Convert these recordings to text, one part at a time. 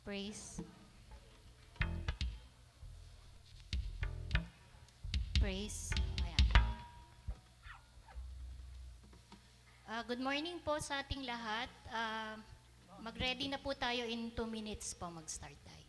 Praise. Praise. Ayan. Good morning po sa ating lahat. Mag-ready na po tayo in 2 minutes po mag-start tayo.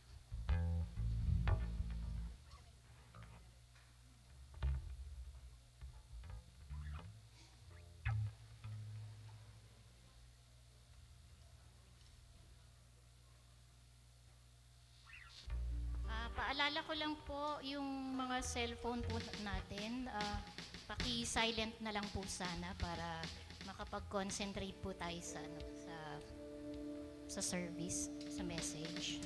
Paalala ko lang po yung mga cellphone po natin. Paki-silent na lang po sana para makapag-concentrate po tayo sa sa service, sa message.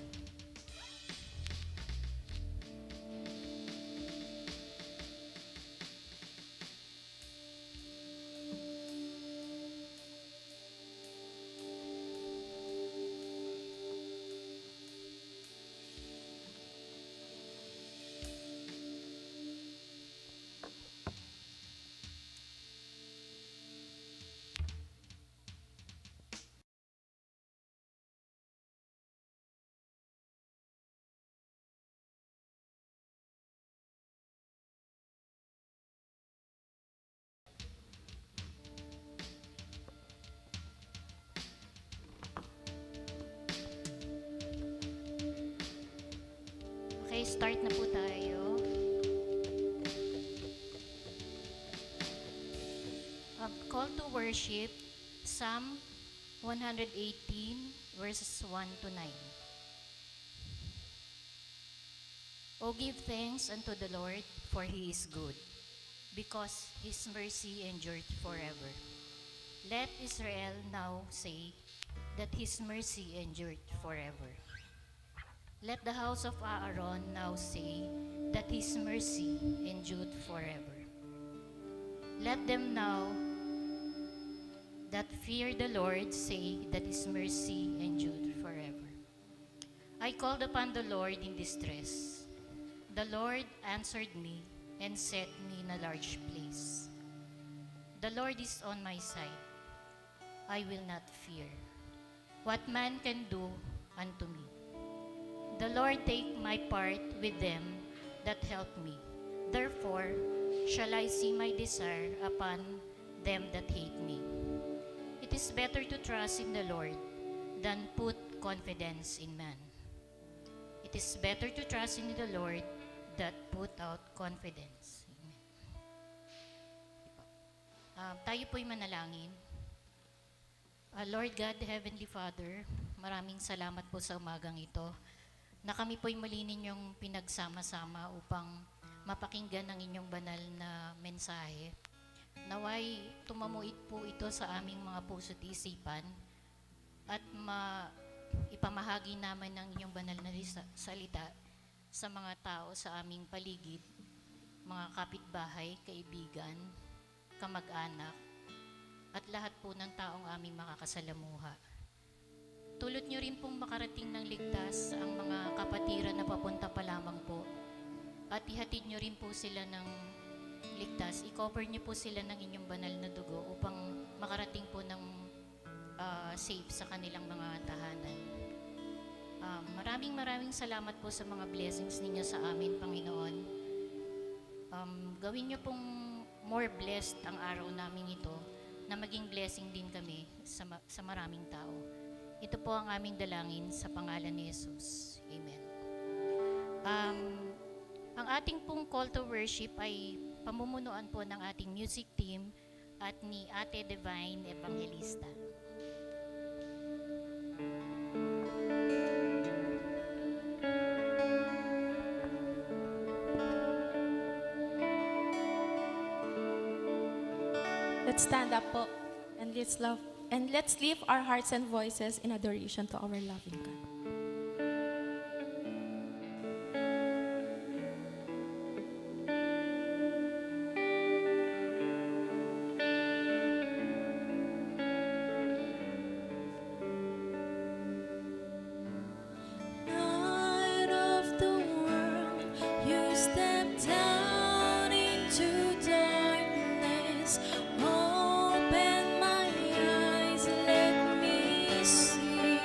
Okay, start na po tayo. Call to worship, Psalm 118, verses 1 to 9. O give thanks unto the Lord, for He is good, because His mercy endureth forever. Let Israel now say that His mercy endureth forever. Let the house of Aaron now say that His mercy endureth forever. Let them now that fear the Lord say that His mercy endureth forever. I called upon the Lord in distress. The Lord answered me and set me in a large place. The Lord is on my side. I will not fear. What man can do unto me? The Lord take my part with them that help me. Therefore shall I see my desire upon them that hate me. It is better to trust in the Lord than put confidence in man. It is better to trust in the Lord than put out confidence. Tayo po'y manalangin. Lord God, Heavenly Father, maraming salamat po sa umagang ito na kami po'y muli ninyong pinagsama-sama upang mapakinggan ang inyong banal na mensahe. Naway tumamuit po ito sa aming mga puso't isipan at ipamahagi naman ng inyong banal na salita sa mga tao sa aming paligid, mga kapitbahay, kaibigan, kamag-anak, at lahat po ng taong aming makakasalamuha. Tulot nyo rin pong makarating ng ligtas ang mga kapatiran na papunta pa lamang po. At ihatid nyo rin po sila ng ligtas. I-cover nyo po sila ng inyong banal na dugo upang makarating po ng safe sa kanilang mga tahanan. Maraming salamat po sa mga blessings ninyo sa amin, Panginoon. Gawin nyo pong more blessed ang araw namin ito na maging blessing din kami sa maraming tao. Ito po ang aming dalangin sa pangalan ni Jesus. Amen. Ang ating pong call to worship ay pamumunuan po ng ating music team at ni Ate Divine Evangelista. Let's stand up po and let's lift our hearts and voices in adoration to our loving God. Light of the world, you step down into darkness. Open my eyes, let me see.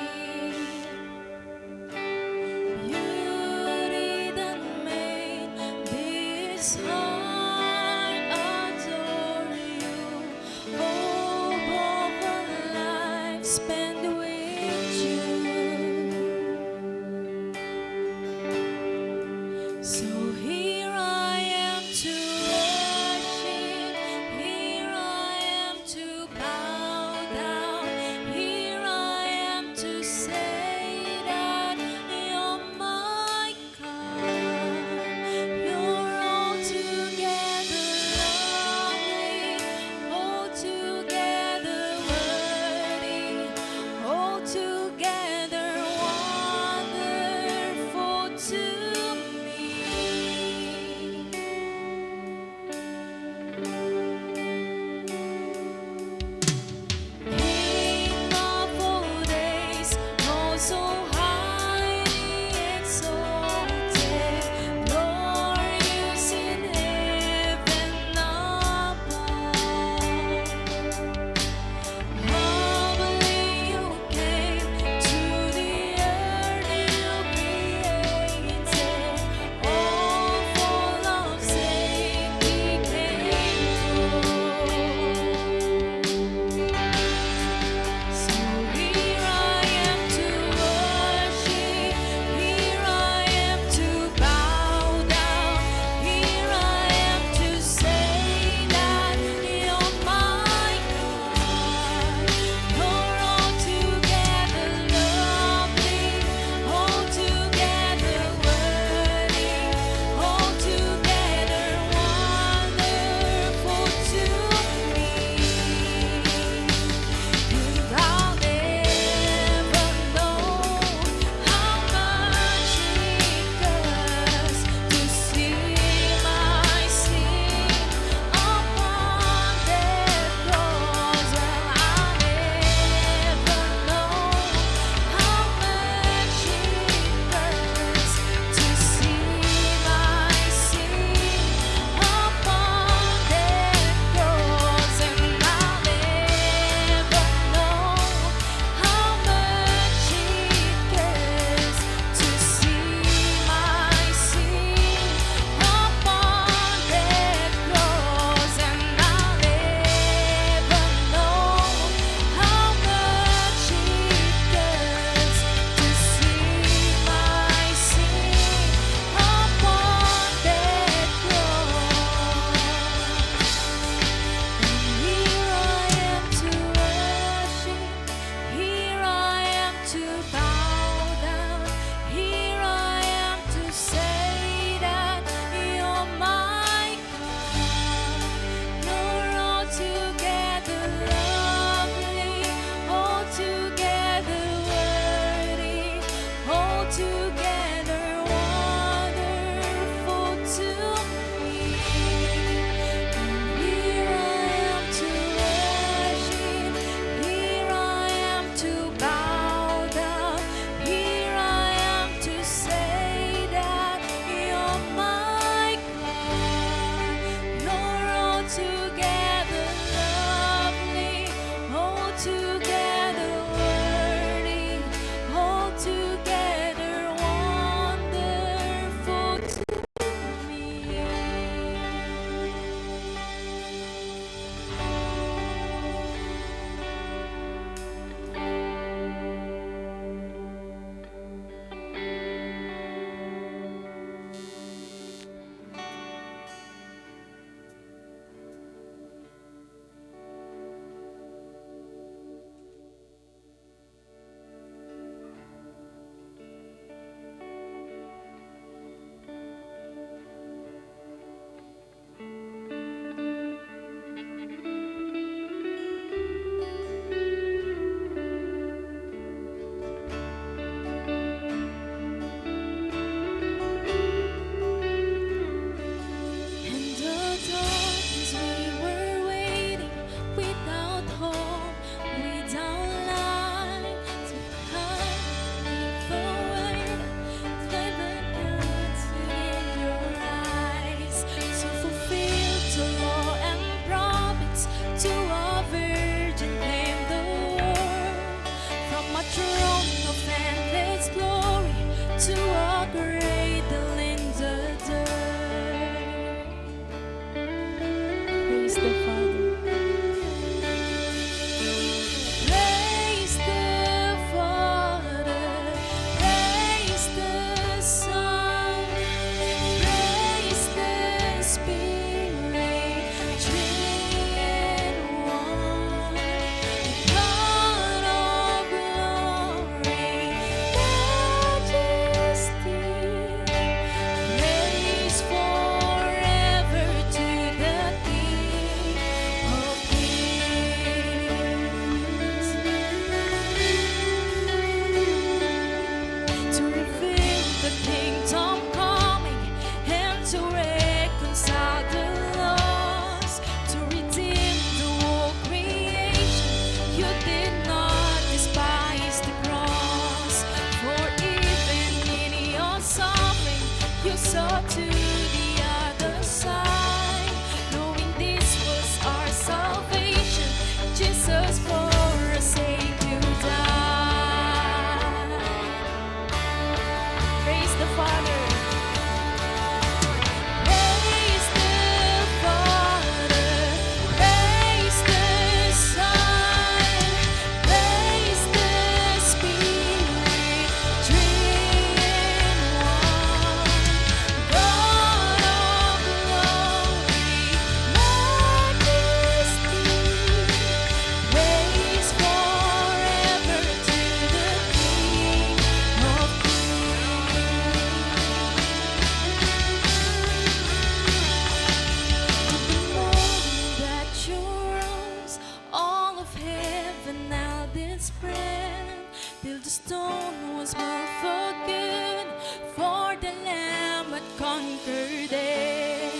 spread till the stone was moved for good, for the Lamb had conquered it.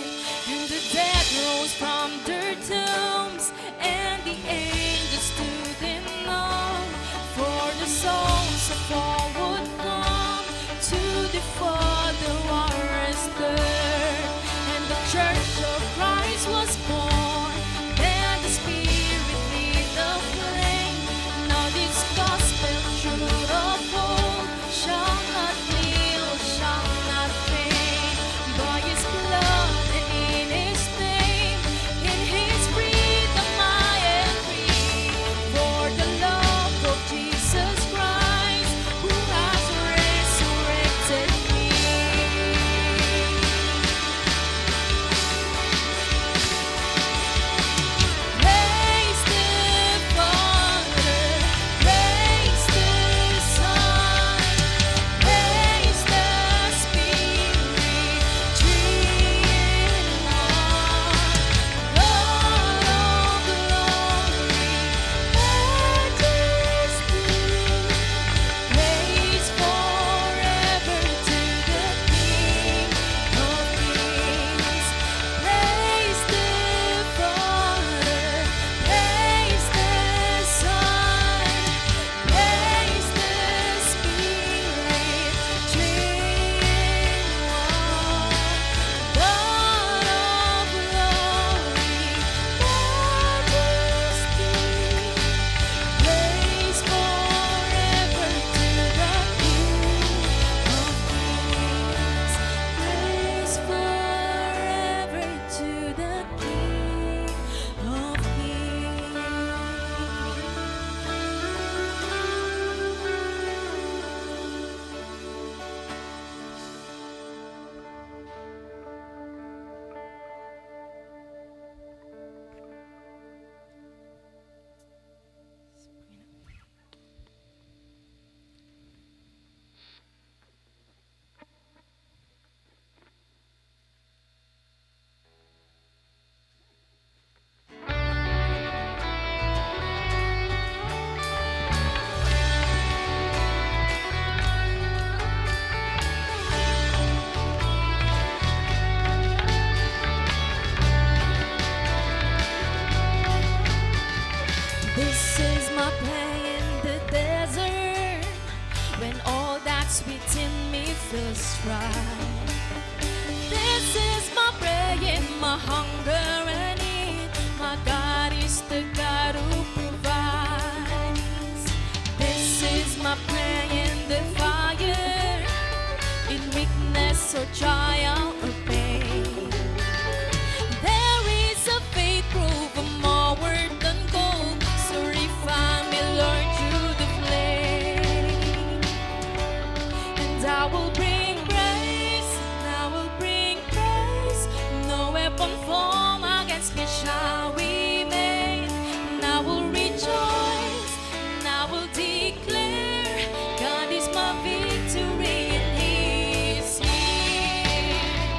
And the dead rose from their tombs, and the angels stood in awe, for the souls of all would come to the Father was stirred, and the Church of Christ was born. Then the Spirit lit the flame. Now this gospel truth of old shall not kneel, shall not fade. By His blood and in His name, in His freedom I am free. For the love of Jesus Christ, who has resurrected me. Praise the Father, praise the Son, praise the Spirit, three in one. God of glory, majesty, praise forever to the King of Kings. Praise the Father, praise the Son, praise the Spirit, three in one. God of glory, majesty, praise forever to the King of Kings. Praise forever to the King of Kings. This is my play in the desert, when all that's within me feels dry. This is my prayer in my hunger and need. My God is the God who provides. This is my prayer in the fire, in weakness or trial or pain. There is a faith proven more worth than gold, so refine me, Lord, through the flame. And I will bring praise, and I will bring praise. No weapon formed against me shall remain. And I will rejoice, and I will declare, God is my victory, and He is here.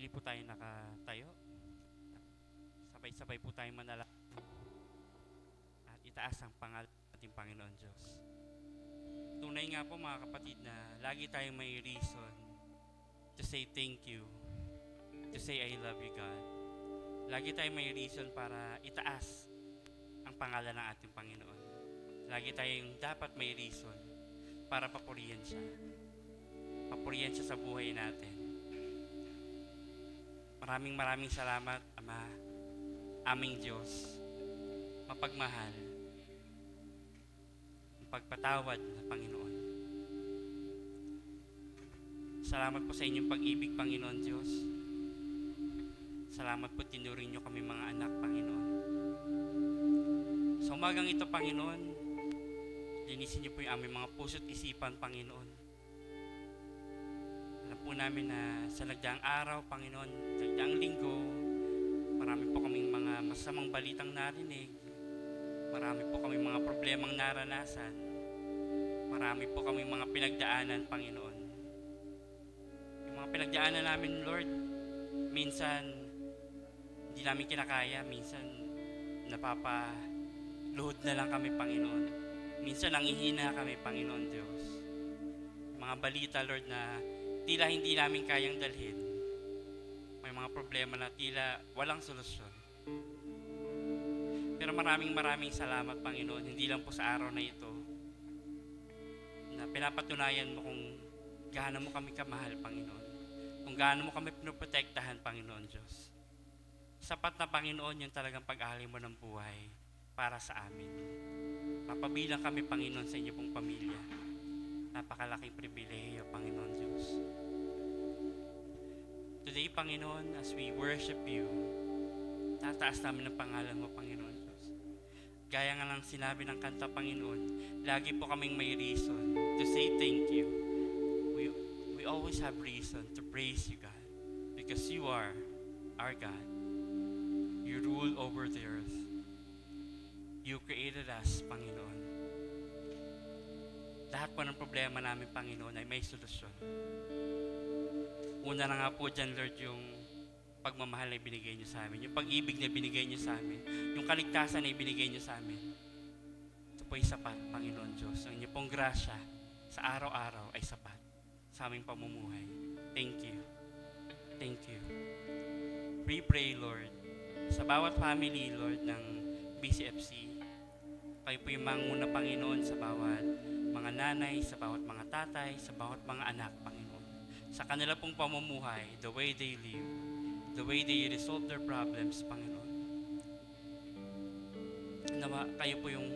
Manatili po tayo nakatayo. Sabay-sabay po tayo manalangin at itaas ang pangalan ng ating Panginoon Diyos. Tunay nga po mga kapatid na lagi tayong may reason to say thank you, to say I love you God. Lagi tayong may reason para itaas ang pangalan ng ating Panginoon. Lagi tayong dapat may reason para papurihan siya. Papurihan siya sa buhay natin. Maraming salamat, Ama, aming Diyos, mapagmahal, pagpatawad na Panginoon. Salamat po sa inyong pag-ibig, Panginoon Diyos. Salamat po tinuring niyo kami mga anak, Panginoon. Sa umagang ito, Panginoon, linisin niyo po yung aming mga puso't isipan, Panginoon. Alam po namin na sa nagdaang araw, Panginoon, nagdaang linggo, marami po kaming mga masamang balitang narinig. Marami po kaming mga problemang naranasan. Marami po kaming mga pinagdaanan, Panginoon. Yung mga pinagdaanan namin, Lord, minsan hindi namin kinakaya, minsan napapaluhod na lang kami, Panginoon. Minsan nanghihina kami, Panginoon Diyos. Mga balita, Lord, na tila hindi namin kayang dalhin. May mga problema na tila walang solusyon. Pero maraming salamat, Panginoon, hindi lang po sa araw na ito, na pinapatunayan mo kung gaano mo kami kamahal, Panginoon. Kung gaano mo kami pinoprotektahan, Panginoon Diyos. Sapat na, Panginoon, yung talagang pag-ahali mo ng buhay para sa amin. Mapabilang kami, Panginoon, sa inyo pong pamilya. Napakalaking pribilehiyo, Panginoon Diyos. Today, Panginoon, as we worship you, tataas namin ang pangalan mo, Panginoon Diyos. Gaya nga ng sinabi ng kanta, Panginoon, lagi po kaming may reason to say thank you. We always have reason to praise you, God, because you are our God. You rule over the earth. You created us, Panginoon. Lahat po ng problema namin, Panginoon, ay may solusyon. Una na nga po dyan, Lord, yung pagmamahal na ibinigay niyo sa amin, yung pag-ibig na ibinigay niyo sa amin, yung kaligtasan na ibinigay niyo sa amin. Ito po'y sapat, Panginoon Diyos. Ang inyong pong grasya sa araw-araw ay sapat sa aming pamumuhay. Thank you. Thank you. We pray, Lord, sa bawat family, Lord, ng BCFC, kayo po yung manguna, Panginoon, sa bawat mga nanay, sa bawat mga tatay, sa bawat mga anak, Panginoon. Sa kanila pong pamumuhay, the way they live, the way they resolve their problems, Panginoon. Nawa, kayo po yung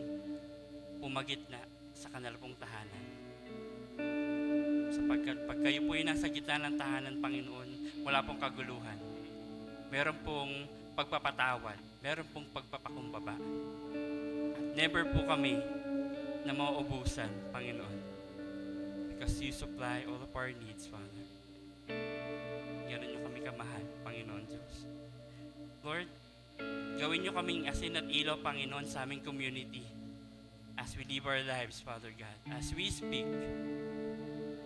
pumagitna sa kanila pong tahanan. Sapagkat pag kayo po yung nasa gitna ng tahanan, Panginoon, wala pong kaguluhan. Meron pong pagpapatawad, meron pong pagpapakumbaba. At never po kami na mauubusan, Panginoon. Because you supply all of our needs, Father. Gano'n nyo kami kamahal, Panginoon Diyos. Lord, gawin nyo kaming asin at ilaw, Panginoon, sa aming community. As we live our lives, Father God. As we speak,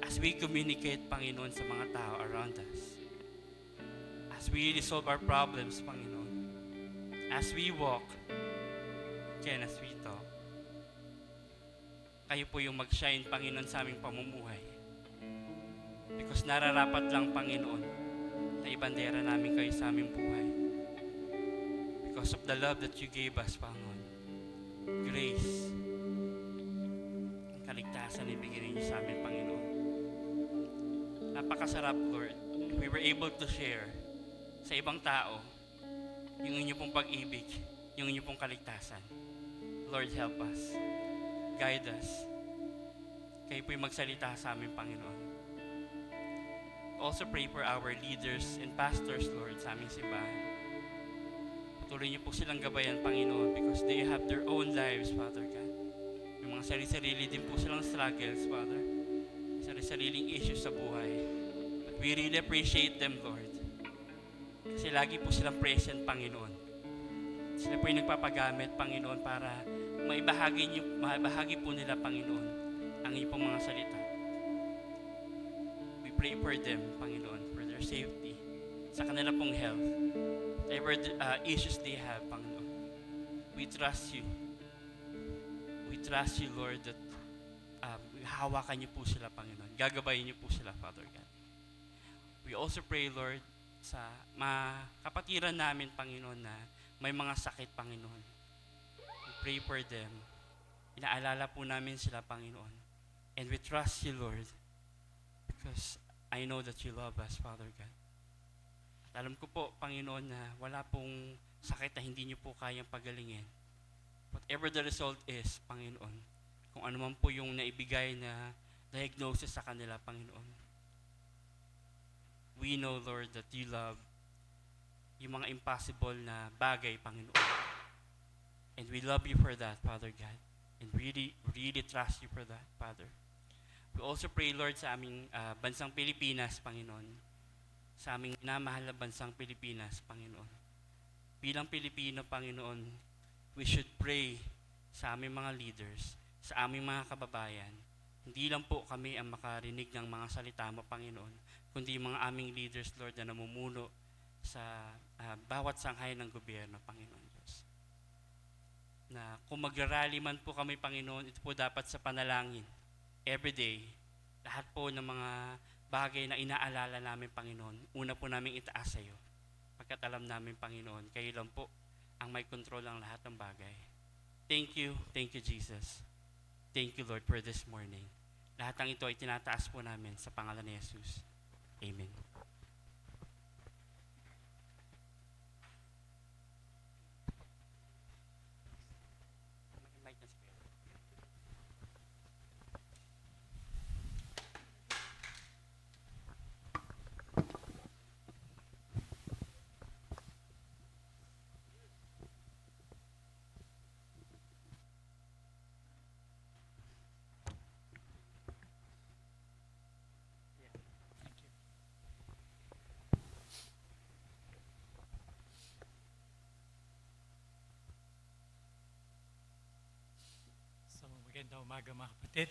as we communicate, Panginoon, sa mga tao around us. As we resolve our problems, Panginoon. As we walk, and as we talk. Kayo po yung mag-shine, Panginoon, sa aming pamumuhay. Because nararapat lang, Panginoon, na ibandera namin kayo sa aming buhay. Because of the love that you gave us, Panginoon. Grace. Ang kaligtasan na ibigay niyo sa amin, Panginoon. Napakasarap, Lord. We were able to share sa ibang tao yung inyo pong pag-ibig, yung inyo pong kaligtasan. Lord, help us. Guide us. Kayo po yung magsalita sa amin, Panginoon. Also pray for our leaders and pastors, Lord, sa aming simbahan. Patuloy niyo po silang gabayan, Panginoon, because they have their own lives, Father God. May mga sarili-sarili din po silang struggles, Father. Sarili-sariling issues sa buhay. But we really appreciate them, Lord. Kasi lagi po silang present, Panginoon. Sila po yung nagpapagamit, Panginoon, para maibahagi po nila, Panginoon, ang iyong pong mga salita. We pray for them, Panginoon, for their safety, sa kanila pong health, whatever issues they have, Panginoon. We trust you. We trust you, Lord, that hawakan niyo po sila, Panginoon. Gagabayin niyo po sila, Father God. We also pray, Lord, sa mga kapatiran namin, Panginoon, na may mga sakit, Panginoon. We pray for them. Inaalala po namin sila, Panginoon. And we trust you, Lord, because I know that you love us, Father God. At alam ko po, Panginoon, na wala pong sakit na hindi niyo po kayang pagalingin. Whatever the result is, Panginoon, kung ano man po yung naibigay na diagnosis sa kanila, Panginoon. We know, Lord, that you love yung mga impossible na bagay, Panginoon. And we love you for that, Father God. And really, really trust you for that, Father. We also pray, Lord, sa aming bansang Pilipinas, Panginoon. Sa aming minamahal na bansang Pilipinas, Panginoon. Bilang Pilipino, Panginoon, we should pray sa aming mga leaders, sa aming mga kababayan. Hindi lang po kami ang makarinig ng mga salita mo, Panginoon, kundi mga aming leaders, Lord, na namumuno sa bawat sanghay ng gobyerno, Panginoon Diyos. Na kung magrarally man po kami, Panginoon, ito po dapat sa panalangin. Every day, lahat po ng mga bagay na inaalala namin, Panginoon, una po namin itaas sa iyo. Pagkat alam namin, Panginoon, kayo lang po ang may control ng lahat ng bagay. Thank you, Jesus. Thank you, Lord, for this morning. Lahat ng ito ay tinataas po namin sa pangalan ni Jesus. Amen. So, magandang umaga mga kapatid.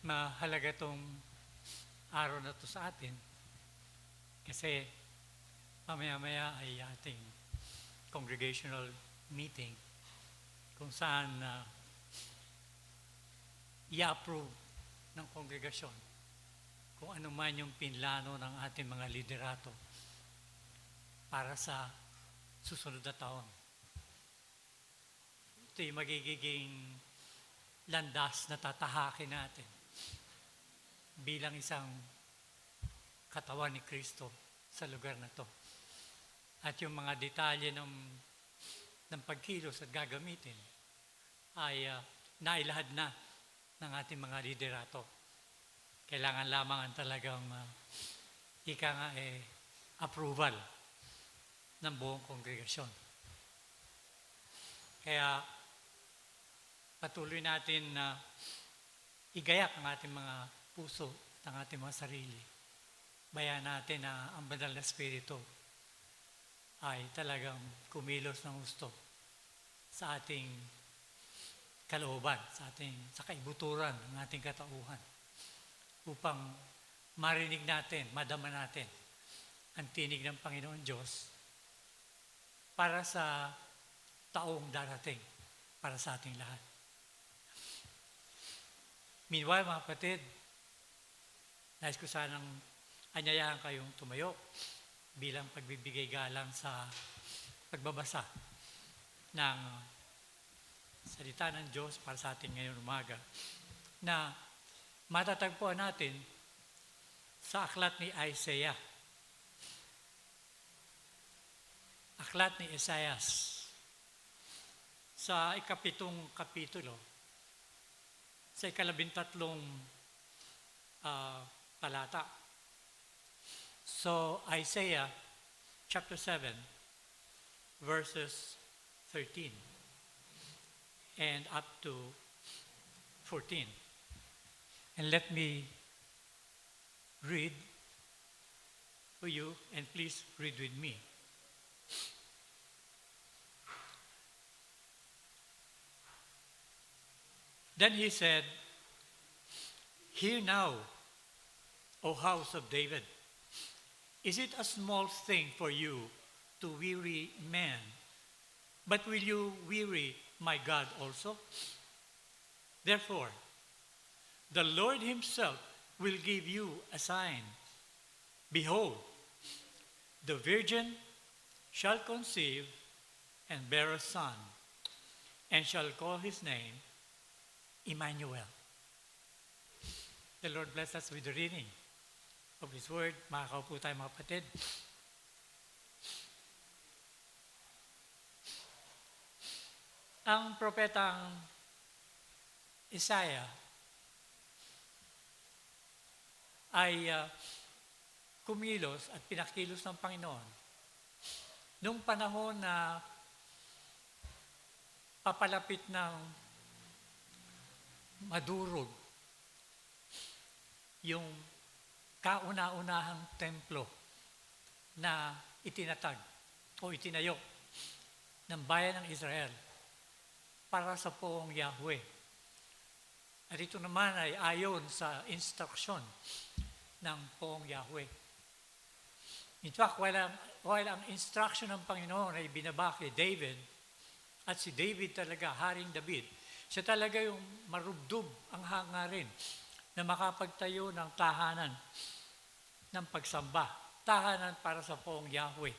Mahalaga itong araw na to sa atin kasi mamaya-maya ay ating congregational meeting kung saan i-approve ng kongregasyon kung ano man yung pinlano ng ating mga liderato para sa susunod na taon. Ito yung magiging landas na tatahakin natin bilang isang katawan ni Kristo sa lugar na to. At yung mga detalye ng pagkilos at gagamitin ay nailahad na ng ating mga liderato. Kailangan lamang ang talagang approval ng buong kongregasyon. Kaya patuloy natin na igayak ang ating mga puso at ang ating mga sarili. Bayan natin na ang banal na Espiritu ay talagang kumilos ng gusto sa ating kalooban, sa kaibuturan ng ating katauhan upang marinig natin, madama natin ang tinig ng Panginoon Diyos para sa taong darating, para sa ating lahat. Meanwhile, mga kapatid, nais ko sanang anyayahan kayong tumayo bilang pagbibigay galang sa pagbabasa ng salita ng Diyos para sa atin ngayon umaga na matatagpuan natin sa aklat ni Isaiah. Aklat ni Isaias sa ikapitong kapitulo, sa ikalabintatlong talata. So, Isaiah chapter 7, verses 13 and up to 14. And let me read for you, and please read with me. Then he said, "Hear now, O house of David, is it a small thing for you to weary men? But will you weary my God also? Therefore, the Lord himself will give you a sign. Behold, the virgin shall conceive and bear a son, and shall call his name Emmanuel." The Lord bless us with the reading of His Word. Makakaupo tayo mga kapatid. Ang propetang Isaiah ay kumilos at pinakilos ng Panginoon nung panahon na papalapit ng madurog yung kauna-unahang templo na itinatag o itinayo ng bayan ng Israel para sa poong Yahweh. At ito naman ay ayon sa instruksyon ng poong Yahweh. In fact, while ang instruction ng Panginoon ay binaba kay David, at si David talaga, Haring David, siya talaga yung marubdob ang hangarin na makapagtayo ng tahanan ng pagsamba. Tahanan para sa poong Yahweh.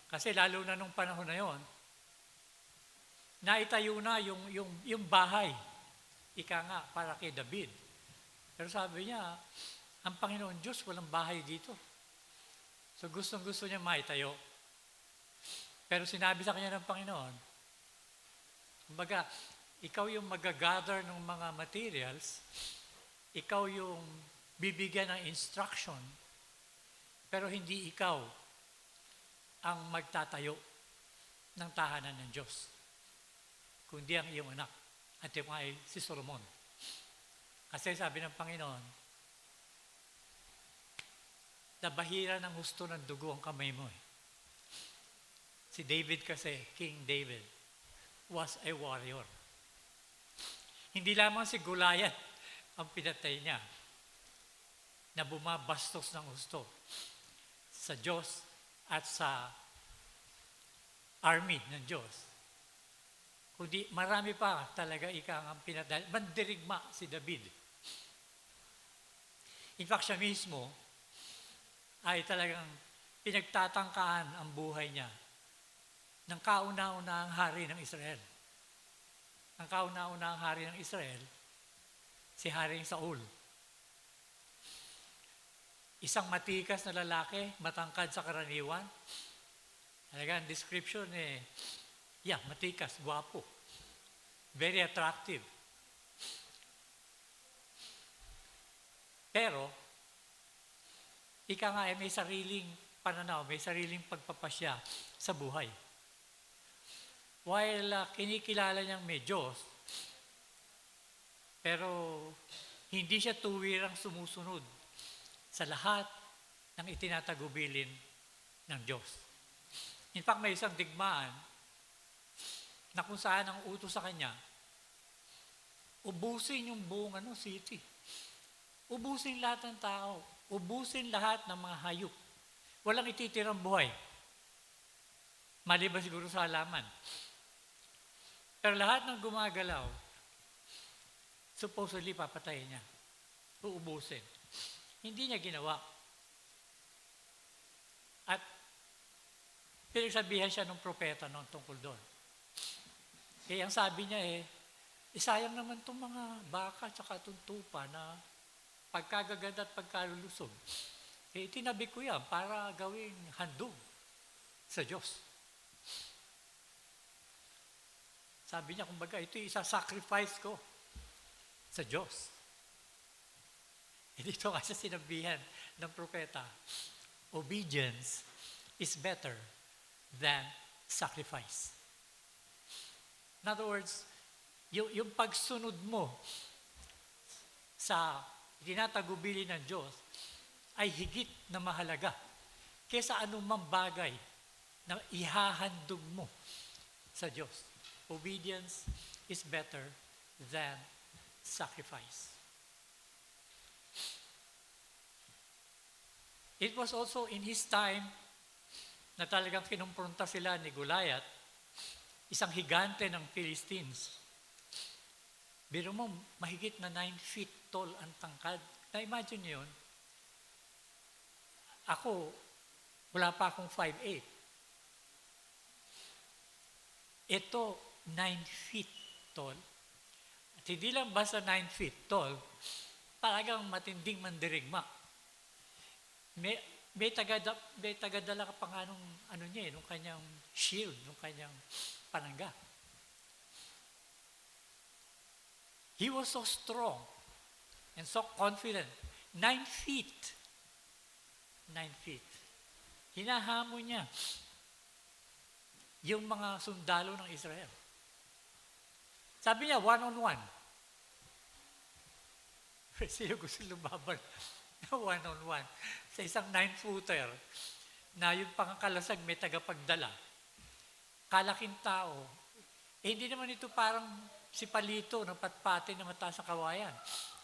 Kasi lalo na nung panahon na yon, naitayo na yung bahay. Ika nga, para kay David. Pero sabi niya, ang Panginoon Diyos, walang bahay dito. So gustong-gusto niya maitayo. Pero sinabi sa kanya ng Panginoon, kumbaga, ikaw yung mag-gather ng mga materials, ikaw yung bibigyan ng instruction, pero hindi ikaw ang magtatayo ng tahanan ng Diyos, kundi ang iyong anak, at yung ay si Solomon. Kasi sabi ng Panginoon, nabahira ng husto ng dugo ang kamay mo. Si David kasi, King David, was a warrior. Hindi lamang si Goliath ang pinatay niya na bumabastos ng husto sa Diyos at sa army ng Diyos. Kundi marami pa talaga ang pinatay. Mandirigma si David. In fact, siya mismo ay talagang pinagtatangkaan ang buhay niya ng kauna-unahang hari ng Israel. Ang kauna-unahang hari ng Israel, si Haring Saul. Isang matikas na lalaki, matangkad sa karaniwan. Talaga, ang description matikas, guwapo. Very attractive. Pero, ika nga may sariling pananaw, may sariling pagpapasya sa buhay. While kinikilala niyang may Diyos, pero hindi siya tuwirang sumusunod sa lahat ng itinatagubilin ng Diyos. In fact, may isang digmaan na kung saan ang utos sa kanya, ubusin yung buong city. Ubusin lahat ng tao. Ubusin lahat ng mga hayop. Walang ititirang buhay. Maliban siguro sa halaman. Pero lahat ng gumagalaw, supposedly papatayin niya. Uubusin. Hindi niya ginawa. At pinagsabihan siya ng propeta noon tungkol doon. Kaya ang sabi niya sayang naman itong mga baka at itong tupa na pagkagaganda at pagkalulusog. Tinabi ko yan para gawing handog sa Diyos. Sabi niya, kumbaga, ito isa-sacrifice ko sa Diyos. Dito kasi sinabihan ng propeta, obedience is better than sacrifice. In other words, yung pagsunod mo sa tinatagubili ng Diyos ay higit na mahalaga kaysa anumang bagay na ihahandog mo sa Diyos. Obedience is better than sacrifice. It was also in his time na talagang kinumpronta sila ni Goliath, isang higante ng Philistines. Biro mo, mahigit na 9 feet tall ang tangkad. Na-imagine niyo yun? Ako, wala pa akong 5'8". Ito, 9 feet tall. At hindi lang basta 9 feet tall, talagang matinding mandirigma. May tagadala ka pa nga nung nung kanyang shield, nung kanyang panangga. He was so strong and so confident. 9 feet. 9 feet. Hinahamon niya yung mga sundalo ng Israel. Sabi niya, one-on-one. Sino gusto lumaban na one-on-one? Sa isang 9-footer na yung pangkalasag may tagapagdala. Kalaking tao. Hindi naman ito parang si Palito ng patpate na mataas ang kawayan.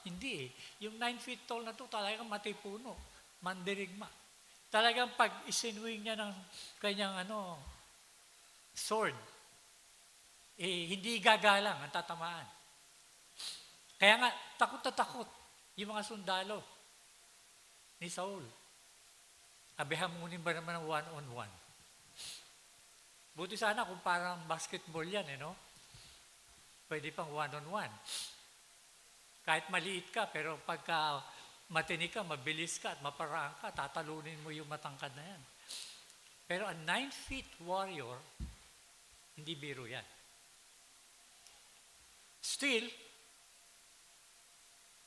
Hindi eh. Yung 9 feet tall na to talagang matipuno. Mandirigma. Talagang pag isinuwing niya ng kanyang sword, hindi gagalang ang tatamaan. Kaya nga, takot na takot yung mga sundalo ni Saul. Abihamunin ba naman ng one-on-one? Buti sana kung parang basketball yan, Pwede pang one-on-one. Kahit maliit ka, pero pagka matinik ka, mabilis ka, at maparaan ka, tatalunin mo yung matangkad na yan. Pero a 9 feet warrior, hindi biro yan. Still,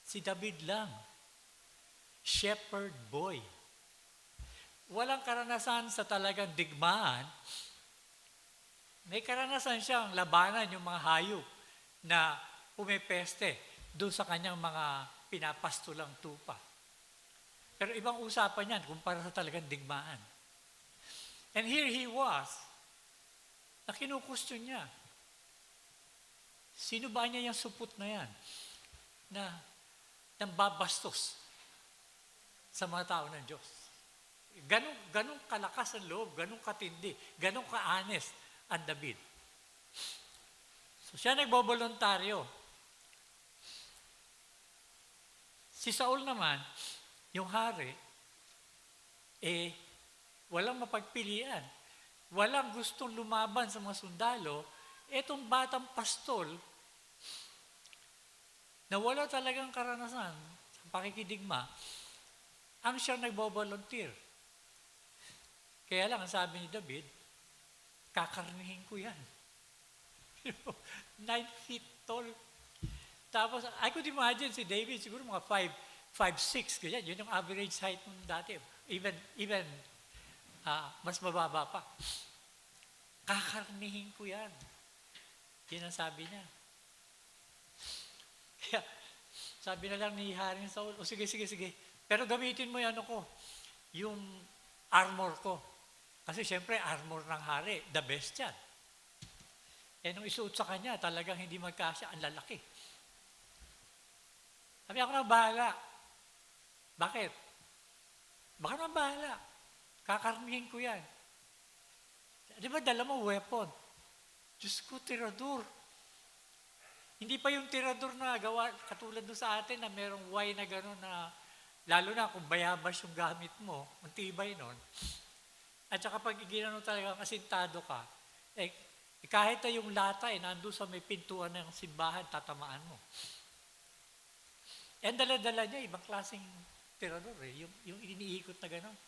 si David lang, shepherd boy. Walang karanasan sa talagang digmaan. May karanasan siyang labanan yung mga hayop na pumipeste doon sa kanyang mga pinapastulang tupa. Pero ibang usapan yan kumpara sa talagang digmaan. And here he was, na kinukustyon niya. Sino ba niya yung supot na yan? Na babastos sa mga tao ng Diyos. Ganong kalakas ang loob, ganong katindi, ganong ka-honest ang David. So siya nagbobolontaryo. Si Saul naman, yung hari, walang mapagpilian. Walang gustong lumaban sa mga sundalo. Etong batang pastol, na wala talagang karanasan sa pakikidigma, ang siya nagbo-volunteer. Kaya lang, ang sabi ni David, kakarnihin ko yan. 9 feet tall. Tapos, I could imagine si David, siguro mga 5'6", ganyan. Yun yung average height nung dati. Even mas mababa pa. Kakarnihin ko yan. Yan ang sabi niya. Kaya, sabi na lang ni Haring Saul, sige. Pero gamitin mo yung armor ko. Kasi siyempre, armor ng hari, the best yan. Nung isuot sa kanya, talagang hindi magkasya, ang lalaki. Sabi ako na bahala. Bakit? Baka na bahala. Kakarnihin ko yan. Di ba dala mo weapon? Diyos ko, tirador. Hindi pa yung tirador na gawa, katulad doon sa atin na merong Y na gano'n na, lalo na kung bayabas yung gamit mo, ang tibay nun. At saka pag ginano talaga asintado ka, kahit na yung lata nandun sa may pintuan ng simbahan, tatamaan mo. And dala-dala niya, ibang klaseng tirador yung iniikot na gano'n.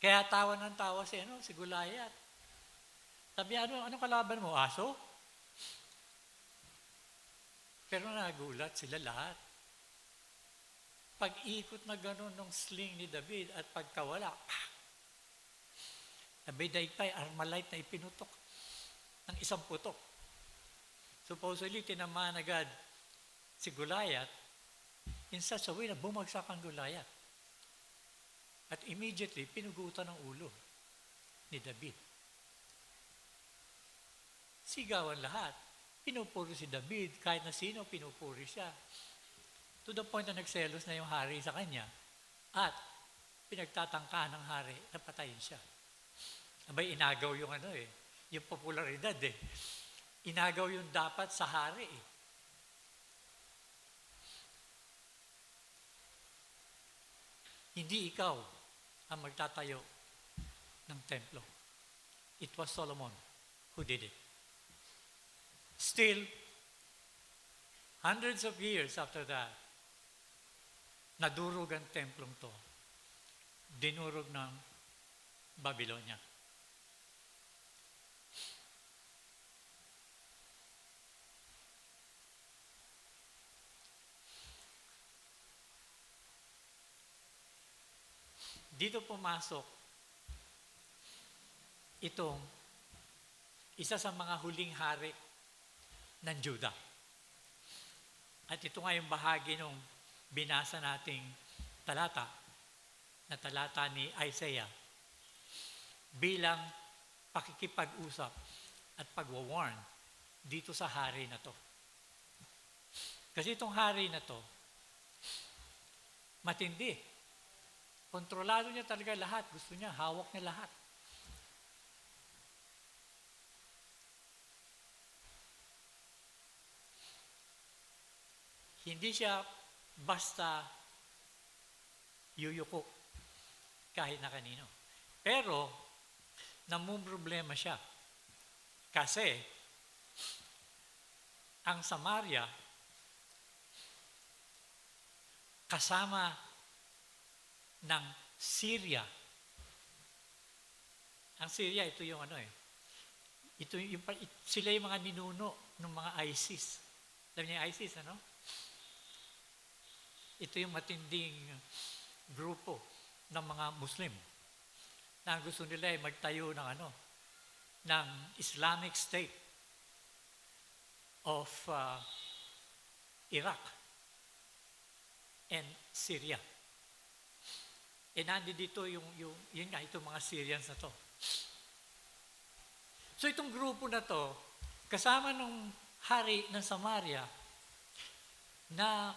Kaya tawa ng tawa si Goliath. Sabi, ano kalaban mo? Aso? Pero nagulat sila lahat. Pag-ikot na gano'n ng sling ni David at pagkawala, David ay armalite na ipinutok ng isang putok. Supposedly, tinamaan agad si Goliath in such a way na bumagsak ang Goliath. At immediately, pinugutan ng ulo ni David. Sigawan lahat. Pinupuri si David, kahit na sino, pinupuri siya. To the point na nagselos na yung hari sa kanya at pinagtatangkahan ng hari na patayin siya. Abay, inagaw yung yung popularidad eh. Inagaw yung dapat sa hari eh. Hindi ikaw ang magtatayo ng templo. It was Solomon who did it. Still, hundreds of years after that, nadurog ang templong to. Dinurog ng Babylonia. Dito pumasok itong isa sa mga huling hari ng Judah. At ito nga yung bahagi nung binasa nating talata, na talata ni Isaiah, bilang pakikipag-usap at pag-warn dito sa hari na to. Kasi itong hari na to, matindi. Kontrolado niya talaga lahat. Gusto niya, hawak niya lahat. Hindi siya basta yuyuko kahit na kanino. Pero, namumroblema siya. Kasi, ang Samaria, kasama ng Syria. Ang Syria, ito yung sila yung mga ninuno ng mga ISIS. Alam niyo yung ISIS, Ito yung matinding grupo ng mga Muslim na gusto nila ay magtayo ng Islamic State of Iraq and Syria. E nandito itong mga Syrians na to. So itong grupo na to, kasama ng hari ng Samaria, na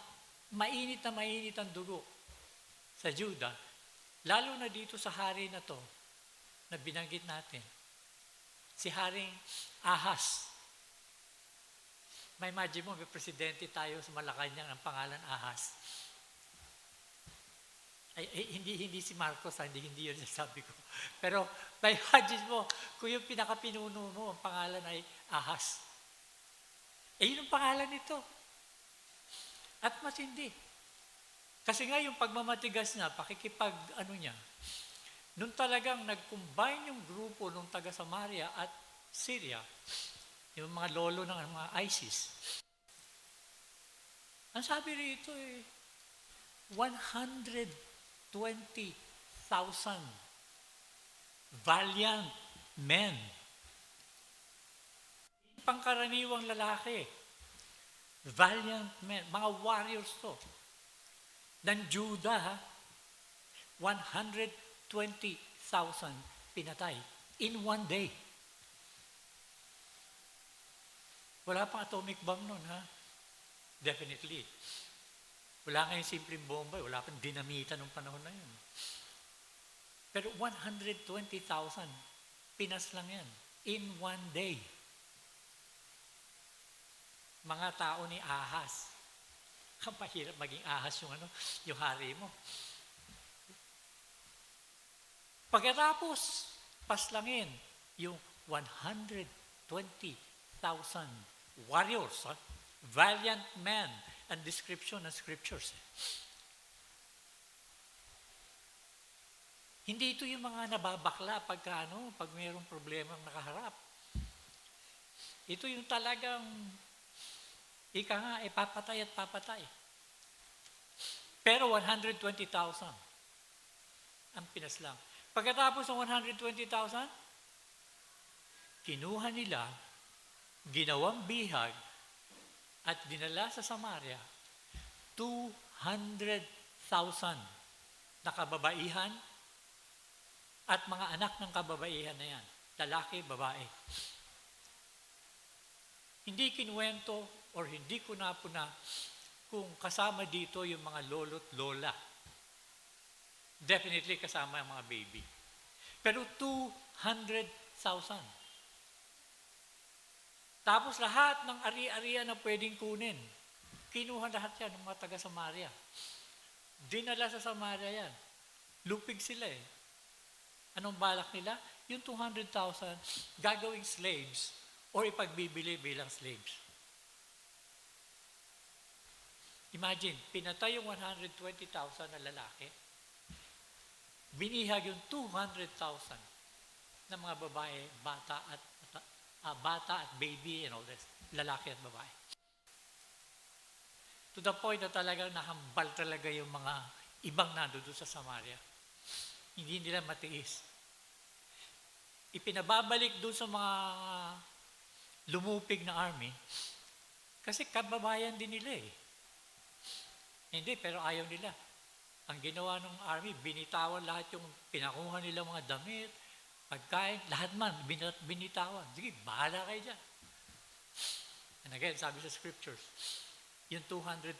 mainit ang dugo sa Judah, lalo na dito sa hari na to, na binanggit natin, si Haring Ahaz. May imagine mo, may presidente tayo sa Malacanang ang pangalan Ahaz. Hindi si Marcos, hindi yun sabi ko. Pero may imagine mo, kung yung pinakapinuno mo, ang pangalan ay Ahaz. Yun ang pangalan nito. At matindi. Kasi nga yung pagmamatigas niya, niya, nung talagang nag-combine yung grupo ng taga Samaria at Syria, yung mga lolo ng mga ISIS, ang sabi rito 120,000 valiant men. Pangkaraniwang lalaki. Valiant men, mga warriors to. Ng Judah, 120,000 pinatay in one day. Wala pang atomic bomb nun, Definitely. Wala ngayong simpleng bomba, wala pang dinamita nung panahon na yun. Pero 120,000, Pinas lang yan, in one day. Mga tao ni Ahaz. Mahirap maging Ahaz yung hari mo. Pagkatapos, paslangin yung 120,000 warriors, valiant men, and description ng scriptures. Hindi ito yung mga nababakla pag mayroong problemang nakaharap. Ito yung talagang papatay at papatay. Pero 120,000 ang pinaslang. Pagkatapos ng 120,000, kinuha nila, ginawang bihag, at dinala sa Samaria, 200,000 na kababaihan at mga anak ng kababaihan na yan. Lalaki, babae. Hindi kinuwento or hindi ko napuna kung kasama dito yung mga lolo't lola. Definitely kasama yung mga baby. Pero 200,000. Tapos lahat ng ari-arian na pwedeng kunin. Kinuha lahat yan ng mga taga Samaria. Dinala sa Samaria yan. Lupig sila eh. Anong balak nila? Yung 200,000 gagawing slaves or ipagbibili bilang slaves. Imagine, pinatay yung 120,000 na lalaki. Binihag yung 200,000 na mga babae, bata at baby and all this, lalaki at babae. To the point na talagang nahambal talaga yung mga ibang nandoon sa Samaria. Hindi nila matiis. Ipinababalik doon sa mga lumupig na army kasi kababayan din nila eh. Hindi, pero ayaw nila. Ang ginawa ng army, binitawan lahat yung pinakuha nila mga damit, pagkain, lahat man, binitawan. Sige, bahala kayo dyan. And again, sabi sa scriptures, yung 200,000,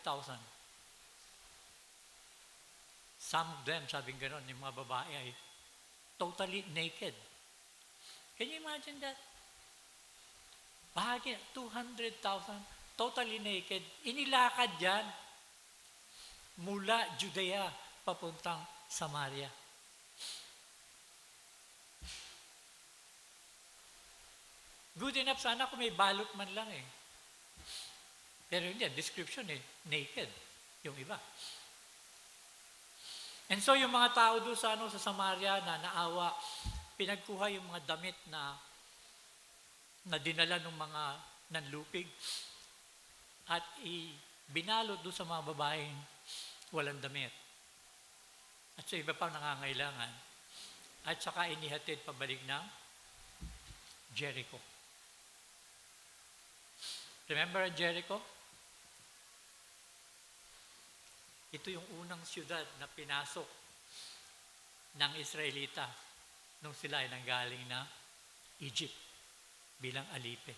some of them, sabing gano'n, yung mga babae ay totally naked. Can you imagine that? Bahagi, 200,000, totally naked, inilakad yan mula Judea papuntang Samaria. Good enough sana kung may balot man lang eh. Pero hindi, description eh, naked, yung iba. And so yung mga tao doon sa Samaria na naawa, pinagkuha yung mga damit na dinala ng mga nanlupig at binalot doon sa mga babaeng walang damit. At sa iba pang nangangailangan. At saka inihatid pabalik ng Jericho. Remember Jericho? Ito yung unang siyudad na pinasok ng Israelita nung sila ay nanggaling na Egypt bilang alipe.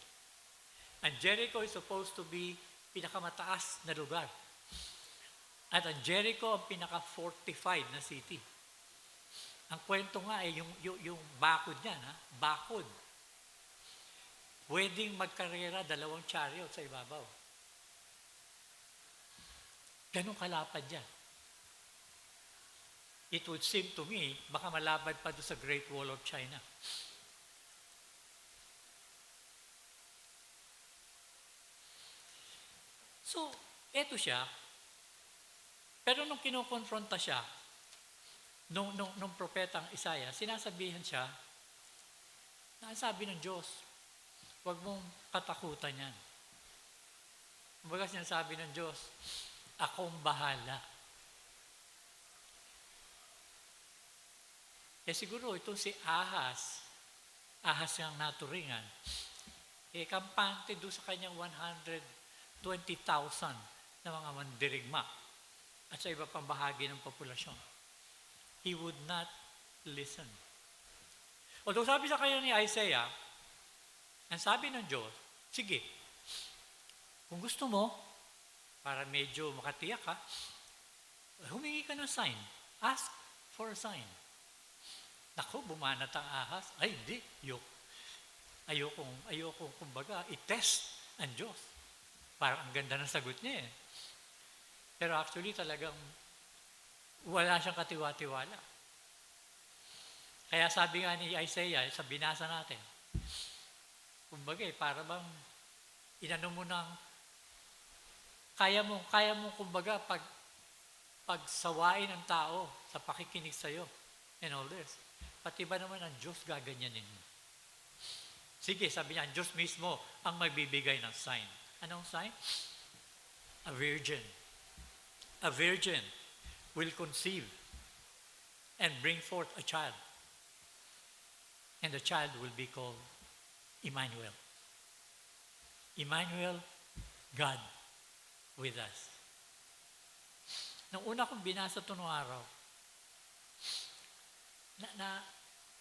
And Jericho is supposed to be pinakamataas na lugar. At ang Jericho ang pinaka-fortified na city. Ang kwento nga ay yung bakod niyan, bakod. Pwedeng magkarera 2 chariot sa ibabaw. Ganun kalapad yan. It would seem to me, baka malapad pa doon sa Great Wall of China. So, eto siya. Pero nung kinukonfronta siya, nung propetang Isaiah, sinasabihan siya, na sabi ng Diyos, huwag mong katakutan yan. Kumbaga sinasabi ng Diyos, akong bahala. Siguro itong si Ahas yung naturingan, kampante doon sa kanyang 120,000 na mga mandirigma at sa iba pang bahagi ng populasyon. He would not listen. Although sabi sa kanya ni Isaiah, ang sabi ng Diyos, sige, kung gusto mo, para medyo makatiyak ka, humingi ka ng sign. Ask for a sign. Naku, bumanat ang ahas. Ay, hindi. Ayokong, kumbaga, i-test ang Diyos. Parang ang ganda ng sagot niya eh. Pero actually, talagang wala siyang katiwa-tiwala. Kaya sabi nga ni Isaiah, sa binasa natin, kumbaga para bang inano mo ng kaya mo kumbaga pagsawain ang tao sa pakikinig sa iyo and all this. Pati ba naman ang Diyos gaganyanin mo? Sige, sabi niya, ang Diyos mismo ang magbibigay ng sign. Anong sign? A virgin. A virgin will conceive and bring forth a child. And the child will be called Emmanuel. Emmanuel, God with us. Nung una kong binasa ito noong araw,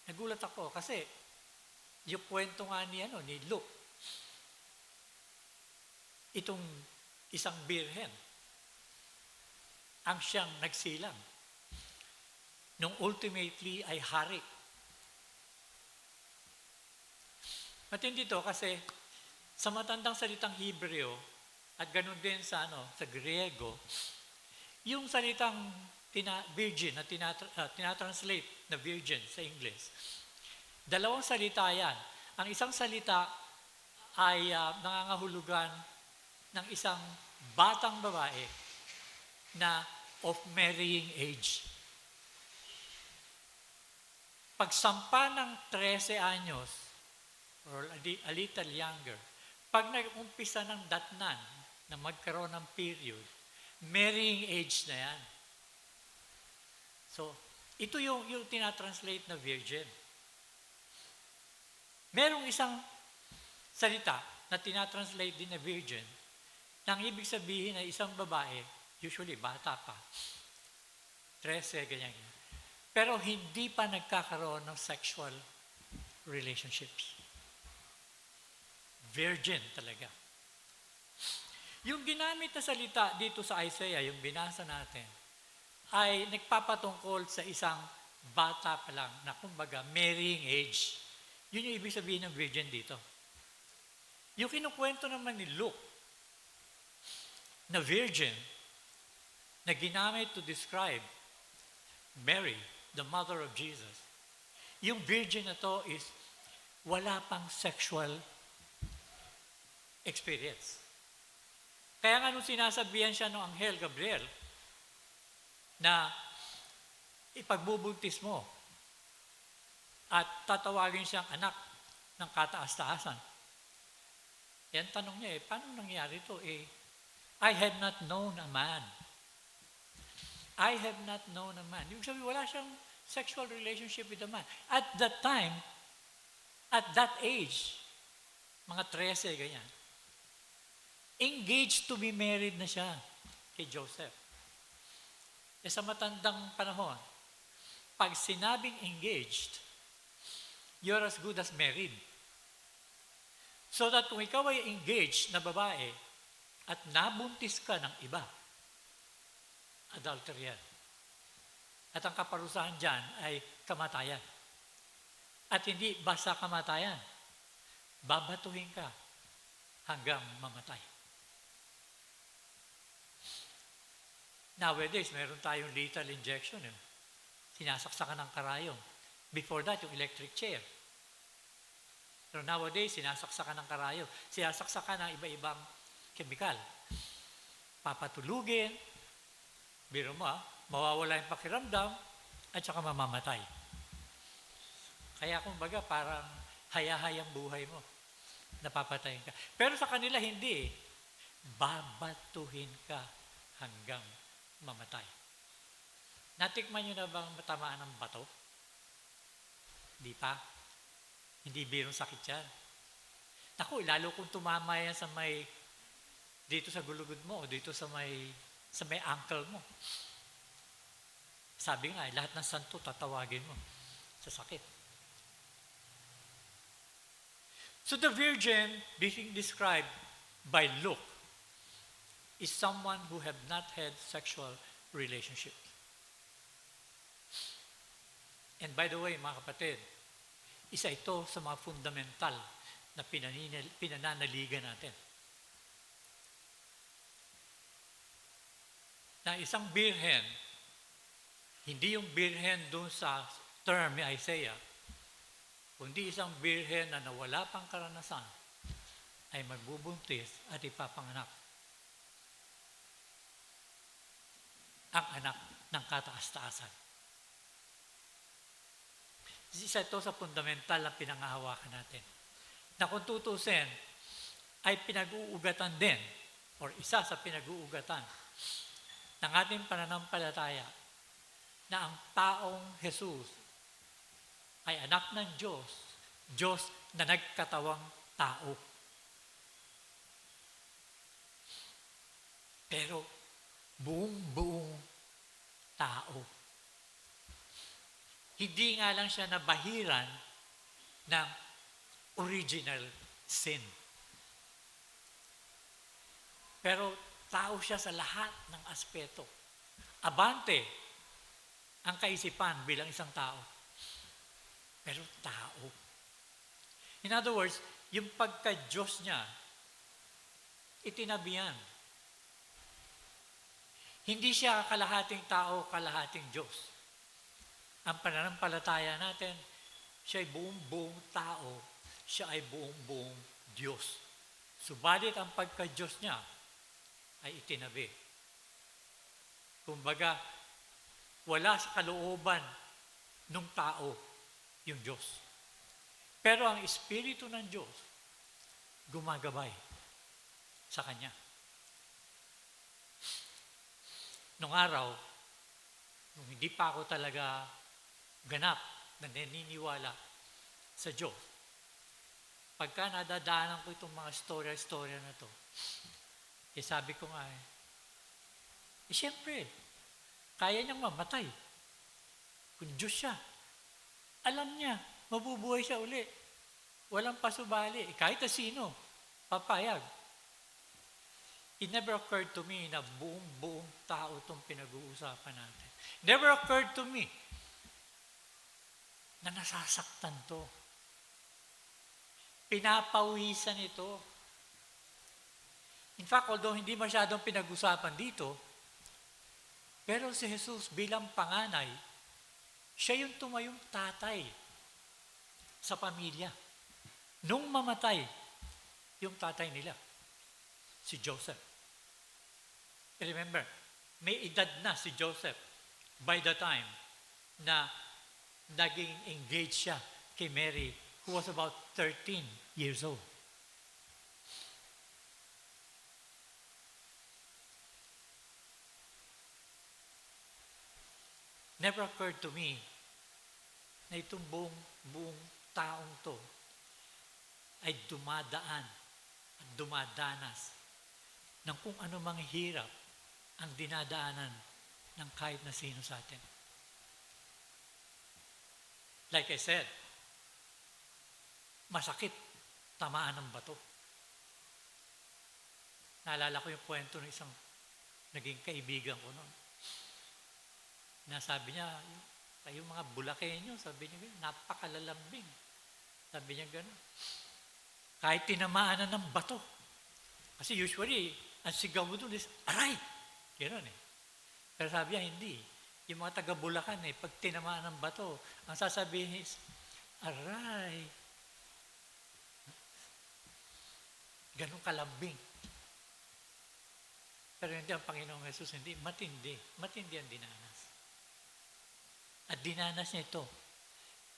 nagulat ako kasi yung kwento nga ni Luke, itong isang birhen ang siyang nagsilang nung ultimately ay hari. Matindi to kasi sa matandang salitang Hebreo at ganun din sa sa Griego, yung salitang virgin na tinatranslate na virgin sa English, dalawang salita yan. Ang isang salita ay nangangahulugan ng isang batang babae na of marrying age. Pagsampa ng 13 anyos, or a little younger, pag nag-umpisa ng datnan na magkaroon ng period, marrying age na yan. So, ito yung tinatranslate na virgin. Merong isang salita na tinatranslate din na virgin, nang ibig sabihin ay isang babae, usually bata pa, 13, ganyan. Pero hindi pa nagkakaroon ng sexual relationships. Virgin talaga. Yung ginamit na salita dito sa Isaiah, yung binasa natin, ay nagpapatungkol sa isang bata pa lang na kumbaga marrying age. Yun yung ibig sabihin ng virgin dito. Yung kinukwento naman ni Luke na virgin na ginamit to describe Mary, the mother of Jesus, yung virgin na to is wala pang sexual experience. Kaya nga nung sinasabihan siya ng Anghel Gabriel na ipagbubuntis mo at tatawagin siyang anak ng kataas-taasan. Yan tanong niya paano nangyari ito? I have not known a man. I have not known a man. Yung sabi, wala siyang sexual relationship with a man. At that time, at that age, mga 13, ganyan, engaged to be married na siya kay Joseph. Sa matandang panahon, pag sinabing engaged, you're as good as married. So that kung ikaw ay engaged na babae at nabuntis ka ng iba, adultery yan. At ang kaparusahan dyan ay kamatayan. At hindi basta kamatayan, babatuhin ka hanggang mamatay. Nowadays, meron tayong lethal injection. Sinasaksakan ng karayom. Before that, yung electric chair. Pero nowadays, sinasaksakan ng karayom. Sinasaksakan ng iba-ibang kemikal. Papatulugin, biro mo, mawawala yung pakiramdam, at saka mamamatay. Kaya kumbaga, parang haya-hayang buhay mo. Napapatayin ka. Pero sa kanila, hindi. Babatuhin ka hanggang mamatay. Natikman nyo na bang matamaan ng bato? Hindi pa. Hindi birong sakit yan. Naku, lalo kung tumama yan sa may, dito sa gulugod mo, o dito sa may ankle mo. Sabi nga, lahat ng santo tatawagin mo sa sakit. So the virgin being described by Luke is someone who have not had sexual relationship. And by the way, mga kapatid, isa ito sa mga fundamental na pinananaligan natin. Na isang birhen, hindi yung birhen doon sa term ni Isaiah, kundi isang birhen na nawala pang karanasan ay magbubuntis at ipapanganak ang anak ng kataas-taasan. Isa ito sa fundamental na pinangahawakan natin. Na kung tutusin, ay pinag-uugatan din, or isa sa pinag-uugatan ng ating pananampalataya na ang taong Jesus ay anak ng Diyos, Diyos na nagkatawang tao. Pero buong tao. Hindi nga lang siya nabahiran ng original sin. Pero tao siya sa lahat ng aspeto. Abante ang kaisipan bilang isang tao. Pero tao. In other words, yung pagka-Diyos niya, itinabihan. Hindi siya kalahating tao, kalahating Diyos. Ang pananampalataya natin, siya ay buong-buong tao, siya ay buong-buong Diyos. Subalit ang pagka-Diyos niya ay itinabi. Kumbaga, wala sa kalooban ng tao yung Diyos. Pero ang Espiritu ng Diyos, gumagabay sa Kanya. Nung araw, nung hindi pa ako talaga ganap na naniniwala sa Diyos, pagka nadadaanan ko itong mga storya na to, sabi ko nga siyempre, kaya niyang mamatay. Kung Diyos siya, alam niya, mabubuhay siya uli. Walang pasubali. Kahit na sino, papayag. It never occurred to me na buong tao itong pinag-uusapan natin. Never occurred to me na nasasaktan to. Pinapawisan ito. In fact, although hindi masyadong pinag-usapan dito, pero si Jesus bilang panganay, siya yung tumayong tatay sa pamilya. Nung mamatay, yung tatay nila, si Joseph. Remember, may edad na si Joseph by the time na naging engaged siya kay Mary, who was about 13 years old. Never occurred to me na itong buong taong to ay dumadaan at dumadanas ng kung ano mang hirap ang dinadaanan ng kahit na sino sa atin. Like I said, masakit tamaan ng bato. Naalala ko yung kwento ng isang naging kaibigan ko noon. Na sabi niya, kayong mga Bulakenyo, sabi niya, napakalalambing. Sabi niya gano'n. Kahit tinamaan na ng bato. Kasi usually, ang sigaw mo doon is, aray! Gano'n eh. Pero sabi niya, hindi. Yung mga taga-Bulacan pag tinamaan ng bato, ang sasabihin is, aray! Ganun kalambing. Pero hindi ang Panginoong Jesus, hindi. Matindi. Matindi ang dinanas. At dinanas niya ito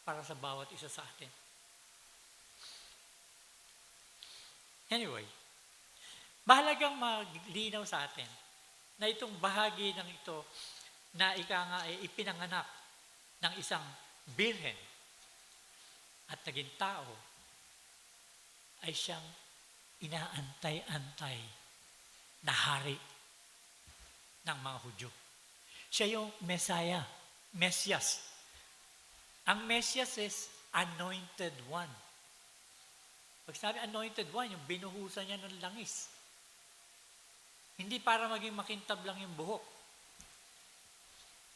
para sa bawat isa sa atin. Anyway, mahalagang maglinaw sa atin na itong bahagi ng ito na ipinanganak ng isang birhen at naging tao ay siyang inaantay-antay na hari ng mga Hudyo. Siya yung Messiah. Mesias. Ang Mesias is anointed one. Pag sinabi anointed one, yung binuhusan niya ng langis. Hindi para maging makintab lang yung buhok.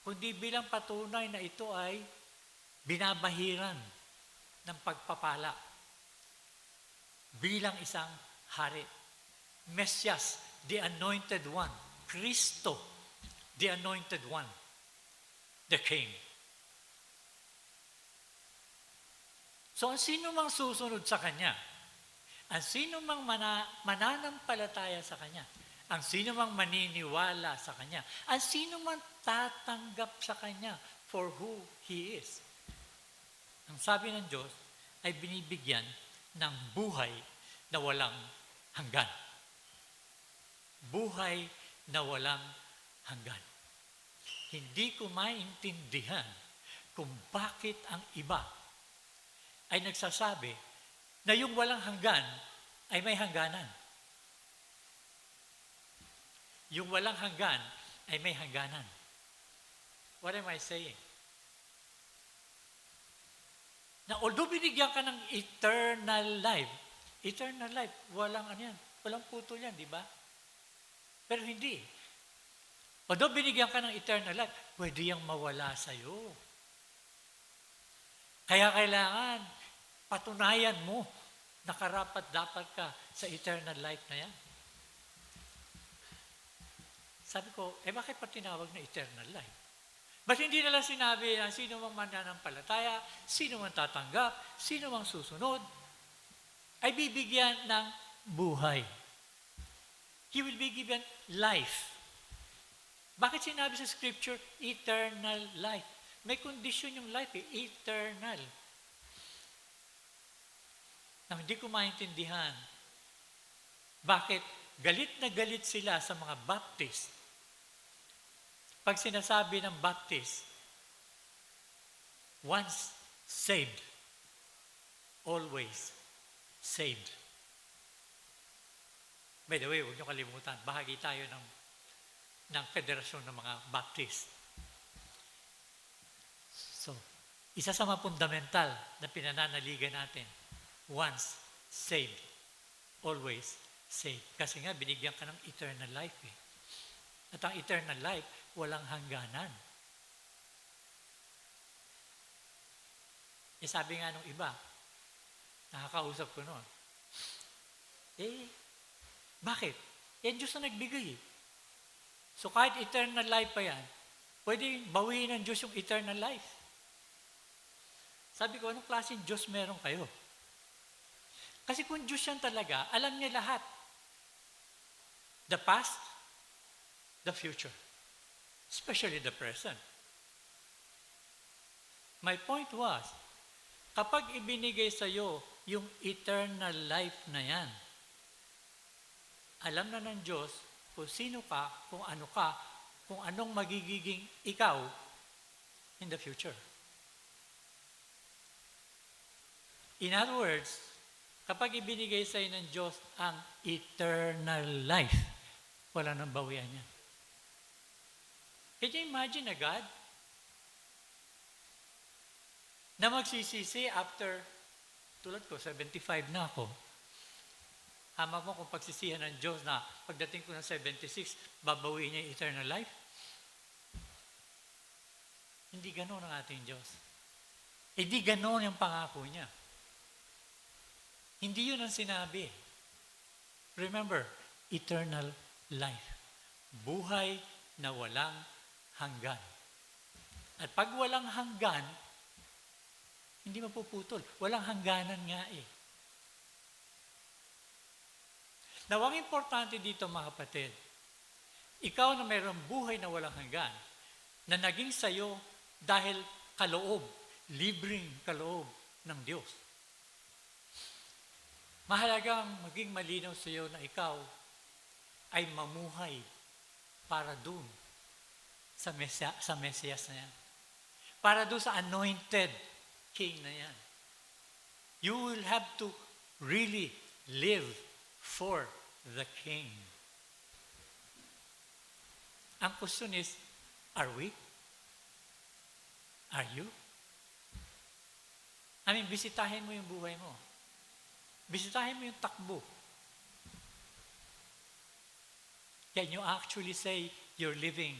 Kundi bilang patunay na ito ay binabahiran ng pagpapala. Bilang isang hari. Mesias, the anointed one. Kristo, the anointed one. The King. So, ang sino mang susunod sa Kanya, ang sino mang mananampalataya sa Kanya, ang sino mang maniniwala sa Kanya, ang sino mang tatanggap sa Kanya for who He is, ang sabi ng Diyos ay binibigyan ng buhay na walang hanggan. Buhay na walang hanggan. Hindi ko maintindihan kung bakit ang iba ay nagsasabi na yung walang hanggan ay may hangganan. Yung walang hanggan ay may hangganan. What am I saying? Na although binigyan ka ng eternal life, walang ano yan, walang putol yan, di ba? Pero hindi. Although binigyan ka ng eternal life, pwede yung mawala sa'yo. Kaya kailangan patunayan mo na karapat-dapat ka sa eternal life na yan. Sabi ko, bakit pa tinawag na eternal life? Ba't hindi nila sinabi na sino mang mananampalataya, sino mang tatanggap, sino mang susunod, ay bibigyan ng buhay. He will be given life. Bakit sinabi sa scripture, eternal life? May condition yung life, eternal. Na hindi ko maintindihan. Bakit galit na galit sila sa mga Baptist? Pag sinasabi ng Baptist, once saved, always saved. By the way, huwag niyo kalimutan, bahagi tayo ng federasyon ng mga Baptist. So, isa sa mga fundamental na pinananaligan natin, once saved, always saved. Kasi nga, binigyan ka ng eternal life eh. At ang eternal life, walang hangganan. Sabi nga nung iba, nakakausap ko noon, bakit? Yan Diyos na nagbigay eh. So kahit eternal life pa yan, pwede bawiin ng Diyos yung eternal life. Sabi ko, anong klaseng Diyos meron kayo? Kasi kung Diyos yan talaga, alam niya lahat. The past, the future, especially the present. My point was, kapag ibinigay sa iyo yung eternal life na yan, alam na ng Diyos kung sino ka, kung anong magiging ikaw in the future. In other words, kapag ibinigay sa iyo ng Diyos ang eternal life, wala nang bawian yan. Can you imagine a God na magsisisi after, tulad ko, 75 na ako. Hama mo kung pagsisihan ng Diyos na pagdating ko ng 76, babawiin niya yung eternal life? Hindi ganoon ang ating Diyos. Hindi ganoon yung pangako niya. Hindi yun ang sinabi. Remember, eternal life. Buhay na walang hanggan. At pag walang hanggan, hindi mapuputol. Walang hangganan nga eh. Nawang importante dito mga kapatid, ikaw na mayroong buhay na walang hanggan, na naging sayo dahil kaloob, libreng kaloob ng Diyos. Mahalagang maging malinaw sa iyo na ikaw ay mamuhay para dun sa Mesiyas na yan. Para dun sa anointed King na yan. You will have to really live for the King. Ang question is, are we? Are you? Bisitahin mo yung buhay mo. Bisitahin mo yung takbo. Can you actually say you're living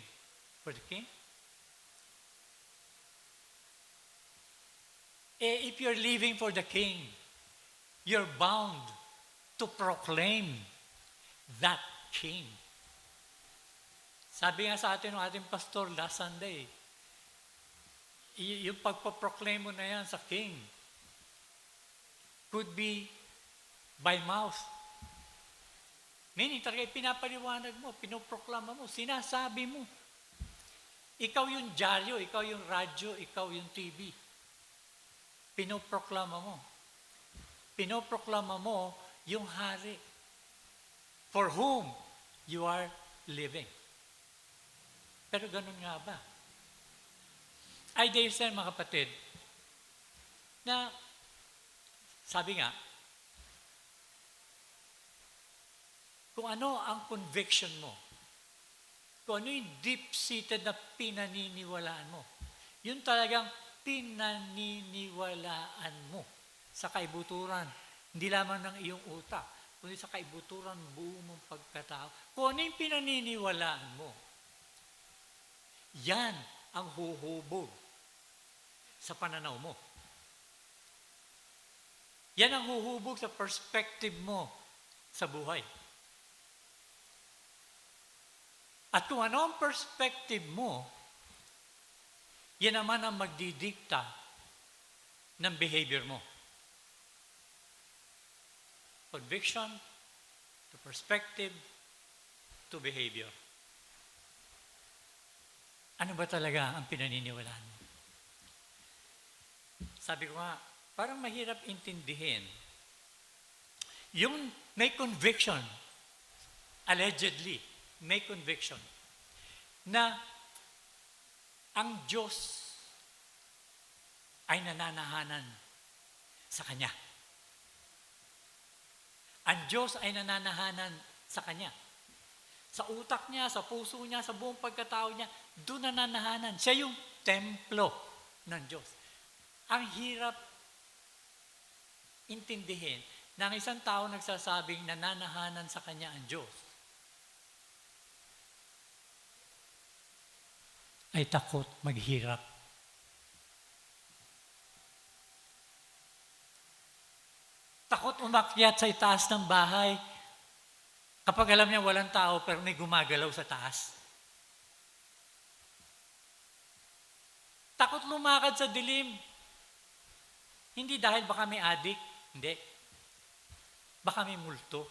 for the King? If you're living for the King, you're bound to proclaim that King. Sabi nga sa atin ng ating pastor last Sunday, yung pagpaproclaim mo na yan sa King could be by mouth. Meaning talaga pinapaliwanag mo, pinoproklama mo, sinasabi mo. Ikaw yung dyaryo, ikaw yung radyo, ikaw yung TV. Pinoproklama mo. Pinoproklama mo yung hari for whom you are living. Pero ganun nga ba? I dare say, mga kapatid, na sabi nga, kung ano ang conviction mo, kung ano yung deep-seated na pinaniniwalaan mo, yun talagang pinaniniwalaan mo sa kaibuturan, hindi lamang ng iyong utak, kundi sa kaibuturan buo mong pagkatao. Kung ano yung pinaniniwalaan mo, yan ang huhubog sa pananaw mo. Yan ang huhubog sa perspective mo sa buhay. At kung ano ang perspective mo, yan naman ang magdidikta ng behavior mo. Conviction to perspective to behavior. Ano ba talaga ang pinaniniwalaan mo? Sabi ko nga, parang mahirap intindihin. Yung may conviction, allegedly, may conviction, na ang Diyos ay nananahanan sa Kanya. Ang Diyos ay nananahanan sa Kanya. Sa utak niya, sa puso niya, sa buong pagkatao niya, doon nananahanan. Siya yung templo ng Diyos. Ang hirap intindihin na ang isang tao nagsasabing nananahanan sa Kanya ang Diyos ay takot maghirap. Takot umakyat sa itaas ng bahay kapag alam niya walang tao pero may gumagalaw sa taas. Takot lumakad sa dilim. Hindi dahil baka may adik, hindi. Baka may multo.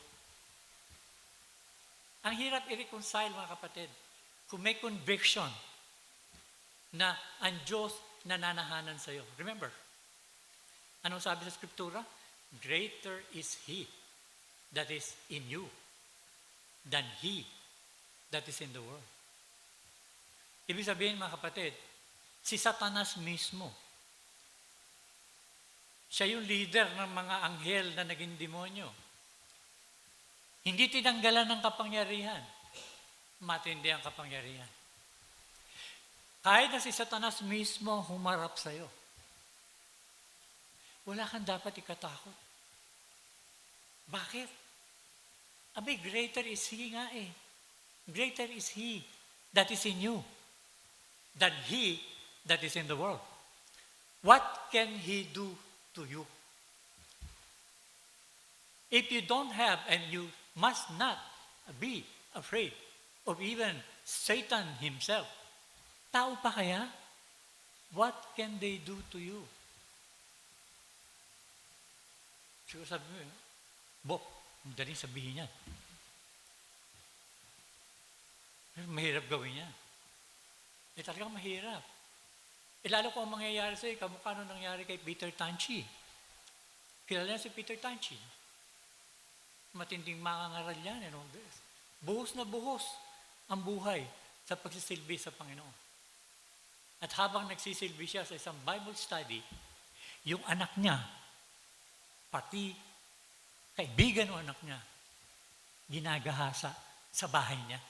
Ang hirap i-reconcile, mga kapatid, kung may conviction na ang Diyos nananahanan sa iyo. Remember, anong sabi sa Scriptura? Greater is He that is in you than He that is in the world. Ibig sabihin, mga kapatid, si Satanas mismo, siya yung leader ng mga anghel na naging demonyo. Hindi tinanggalan ng kapangyarihan. Matindi ang kapangyarihan. Kahit na si Satanas mismo humarap sa iyo, wala kang dapat ikatakot. Bakit? Abay, greater is He nga eh. Greater is He that is in you than he that is in the world. What can He do to you? If you don't have, and you must not be afraid of even Satan himself, tao pa kaya? What can they do to you? Siguro sabi mo, Bok, madaling sabihin yan. Pero mahirap gawin yan. Talagang mahirap. Lalo kung ang mangyayari sa'yo, kamukha nung nangyari kay Peter Tanchi. Kilala niya si Peter Tanchi. Matinding mangangaral yan. Buhos na buhos ang buhay sa pagsisilbi sa Panginoon. At habang nagsisilbi siya sa isang Bible study, yung anak niya, pati kaibigan ng anak niya, ginagahasa sa bahay niya.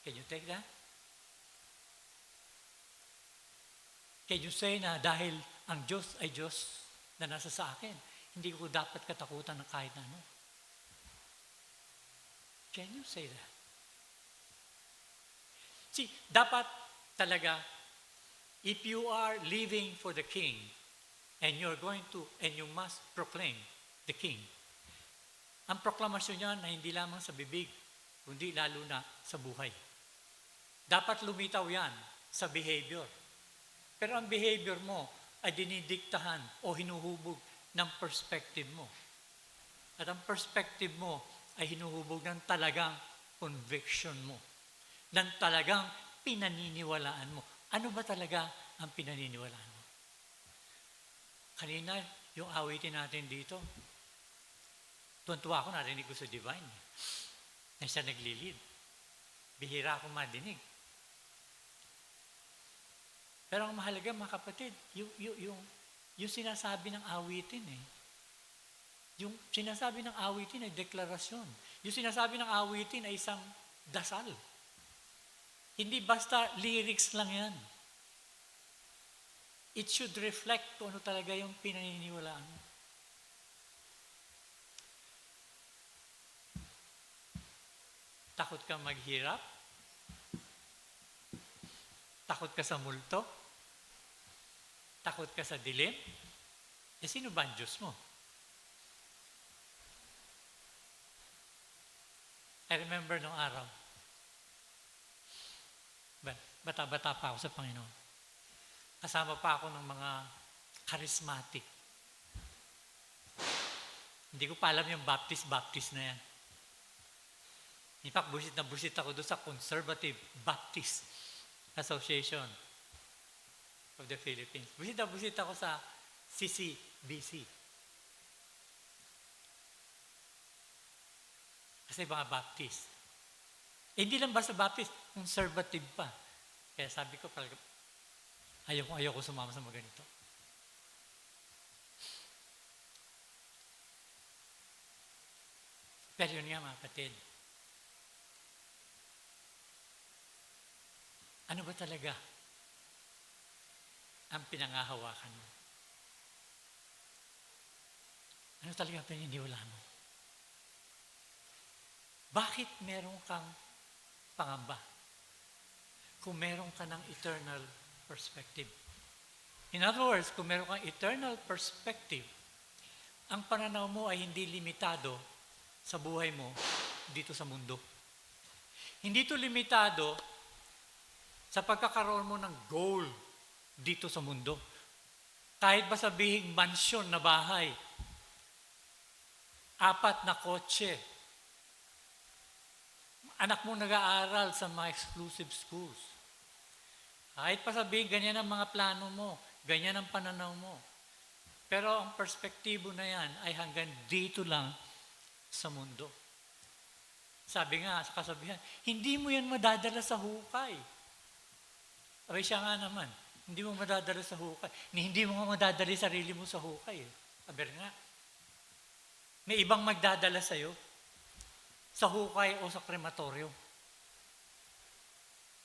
Can you take that? Can you say na dahil ang Diyos ay Diyos na nasa sa akin, hindi ko dapat katakutan ng kahit na ano? Can you say that? See, dapat talaga, if you are living for the King, and you're going to, and you must proclaim the King, ang proklamasyon niya na hindi lamang sa bibig, kundi lalo na sa buhay. Dapat lumitaw yan sa behavior. Pero ang behavior mo ay dinidiktahan o hinuhubog ng perspective mo. At ang perspective mo ay hinuhubog ng talagang conviction mo. Ng talagang pinaniniwalaan mo. Ano ba talaga ang pinaniniwalaan mo? Kanina, yung awitin natin dito, tuntua ako, narinig ko sa Divine. Na siya naglilid. Bihira akong madinig. Pero ang mahalaga, mga kapatid, yung sinasabi ng awitin eh. Yung sinasabi ng awitin ay deklarasyon. Yung sinasabi ng awitin ay isang dasal. Hindi basta lyrics lang yan. it should reflect kung ano talaga yung pinaniniwalaan mo. Takot ka maghirap? Takot ka sa multo? Takot ka sa dilim? Eh, sino ba ang Diyos mo? I remember nung araw, bata-bata pa ako sa Panginoon. Kasama pa ako ng mga charismatic. Hindi ko pa alam yung Baptist na yan. In fact, busit na busit ako doon sa Conservative Baptist Association of the Philippines. Busit na busit ako sa CCBC. Kasi mga Baptist. Eh, hindi lang basta Baptist, conservative pa. Kaya sabi ko, ayaw ko sumama sa mga ganito. Pero yun nga mga kapatid, ano ba talaga ang pinangahawakan mo? Ano talaga ang pininiwalaan mo? Bakit meron kang pangamba? Kung meron ka ng eternal perspective. In other words, kung meron kang eternal perspective, ang pananaw mo ay hindi limitado sa buhay mo dito sa mundo. Hindi ito limitado sa pagkakaroon mo ng goal dito sa mundo. Kahit ba sabihin mansyon na bahay, 4 na kotse, anak mo nag-aaral sa mga exclusive schools. Kahit pa sabihin, ganyan ang mga plano mo, ganyan ang pananaw mo. Pero ang perspektibo na yan ay hanggang dito lang sa mundo. Sabi nga sa kasabihan, hindi mo yan madadala sa hukay. Abay siya nga naman, hindi mo madadala sa hukay. Hindi mo nga madadala sarili mo sa hukay. Aber nga, may ibang magdadala sa'yo sa hukay o sa krematoryo.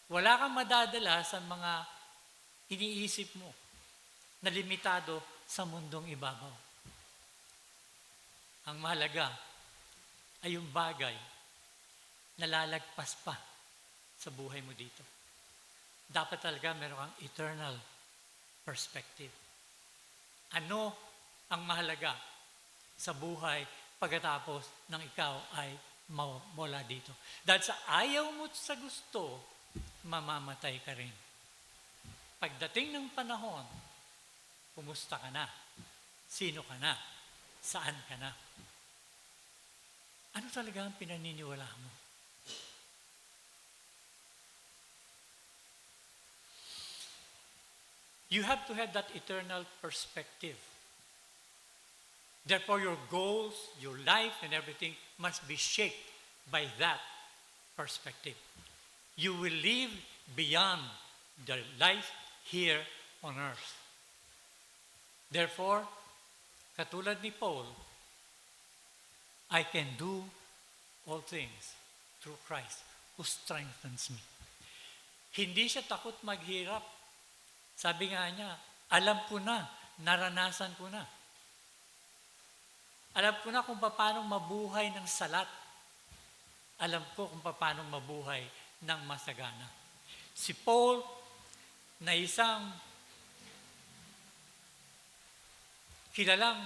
Wala kang madadala sa mga iniisip mo na limitado sa mundong ibabaw. Ang mahalaga ay yung bagay na lalagpas pa sa buhay mo dito. Dapat talaga meron kang eternal perspective. Ano ang mahalaga sa buhay pagkatapos ng ikaw ay mawala dito? Dahil sa ayaw mo sa gusto, mamamatay ka rin. Pagdating ng panahon, kumusta ka na? Sino ka na? Saan ka na? Ano talaga ang pinaniniwala mo? You have to have that eternal perspective. Therefore, your goals, your life, and everything must be shaped by that perspective. You will live beyond the life here on earth. Therefore, katulad ni Paul, I can do all things through Christ who strengthens me. Hindi siya takot maghirap. Sabi nga niya, alam ko na, naranasan ko na. Alam ko na kung paano mabuhay ng salat. Alam ko kung paano mabuhay ng masagana. Si Paul, na isang kilalang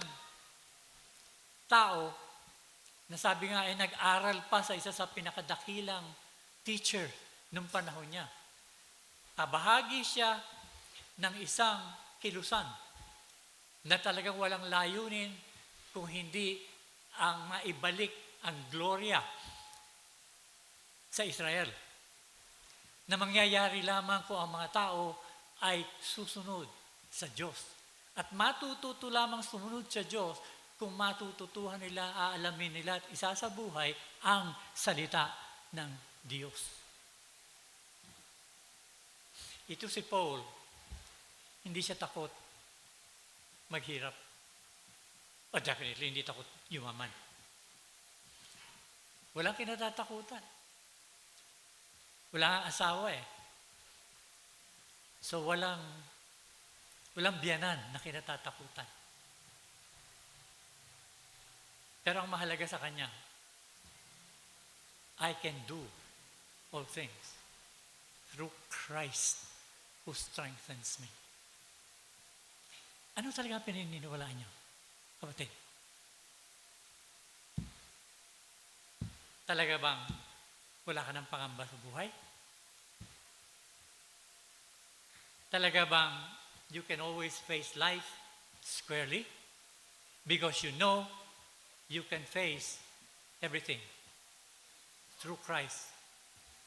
tao, na sabi nga ay nag-aral pa sa isa sa pinakadakilang teacher nung panahon niya. Kabahagi siya ng isang kilusan na talagang walang layunin kung hindi ang maibalik ang gloria sa Israel. Na mangyayari lamang kung ang mga tao ay susunod sa Diyos. At matututo lamang sumunod sa Diyos kung matututuhan nila, aalamin nila at isasabuhay ang salita ng Diyos. Ito si Paul, hindi siya takot maghirap. O definitely, hindi takot yumaman. Walang kinatatakutan. Wala kang asawa eh. So walang Walang biyanan na kinatatakutan. Pero ang mahalaga sa Kanya, I can do all things through Christ who strengthens me. Ano talaga pininiwalaan niyo, kapatid? Talaga bang wala ka ng pangamba sa buhay? Talaga bang you can always face life squarely? Because you know you can face everything through Christ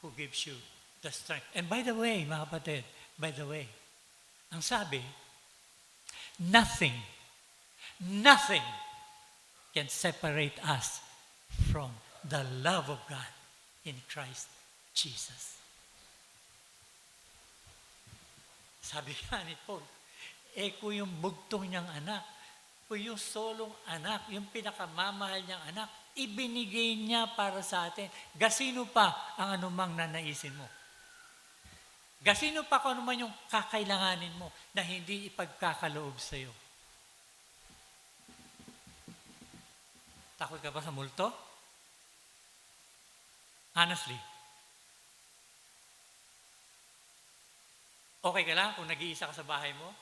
who gives you the strength. And by the way, mga kapatid, by the way, ang sabi, nothing can separate us from the love of God in Christ Jesus. Sabi nga ni Paul, kung yung bugtong niyang anak, kung yung solong anak, yung pinakamamahal niyang anak, ibinigay niya para sa atin. Gasino pa ang anumang nanaisin mo? Gasino pa kung anuman yung kakailanganin mo na hindi ipagkakaloob sa iyo? Takot ka ba sa multo? Honestly. Okay ka lang kung nag-iisa ka sa bahay mo?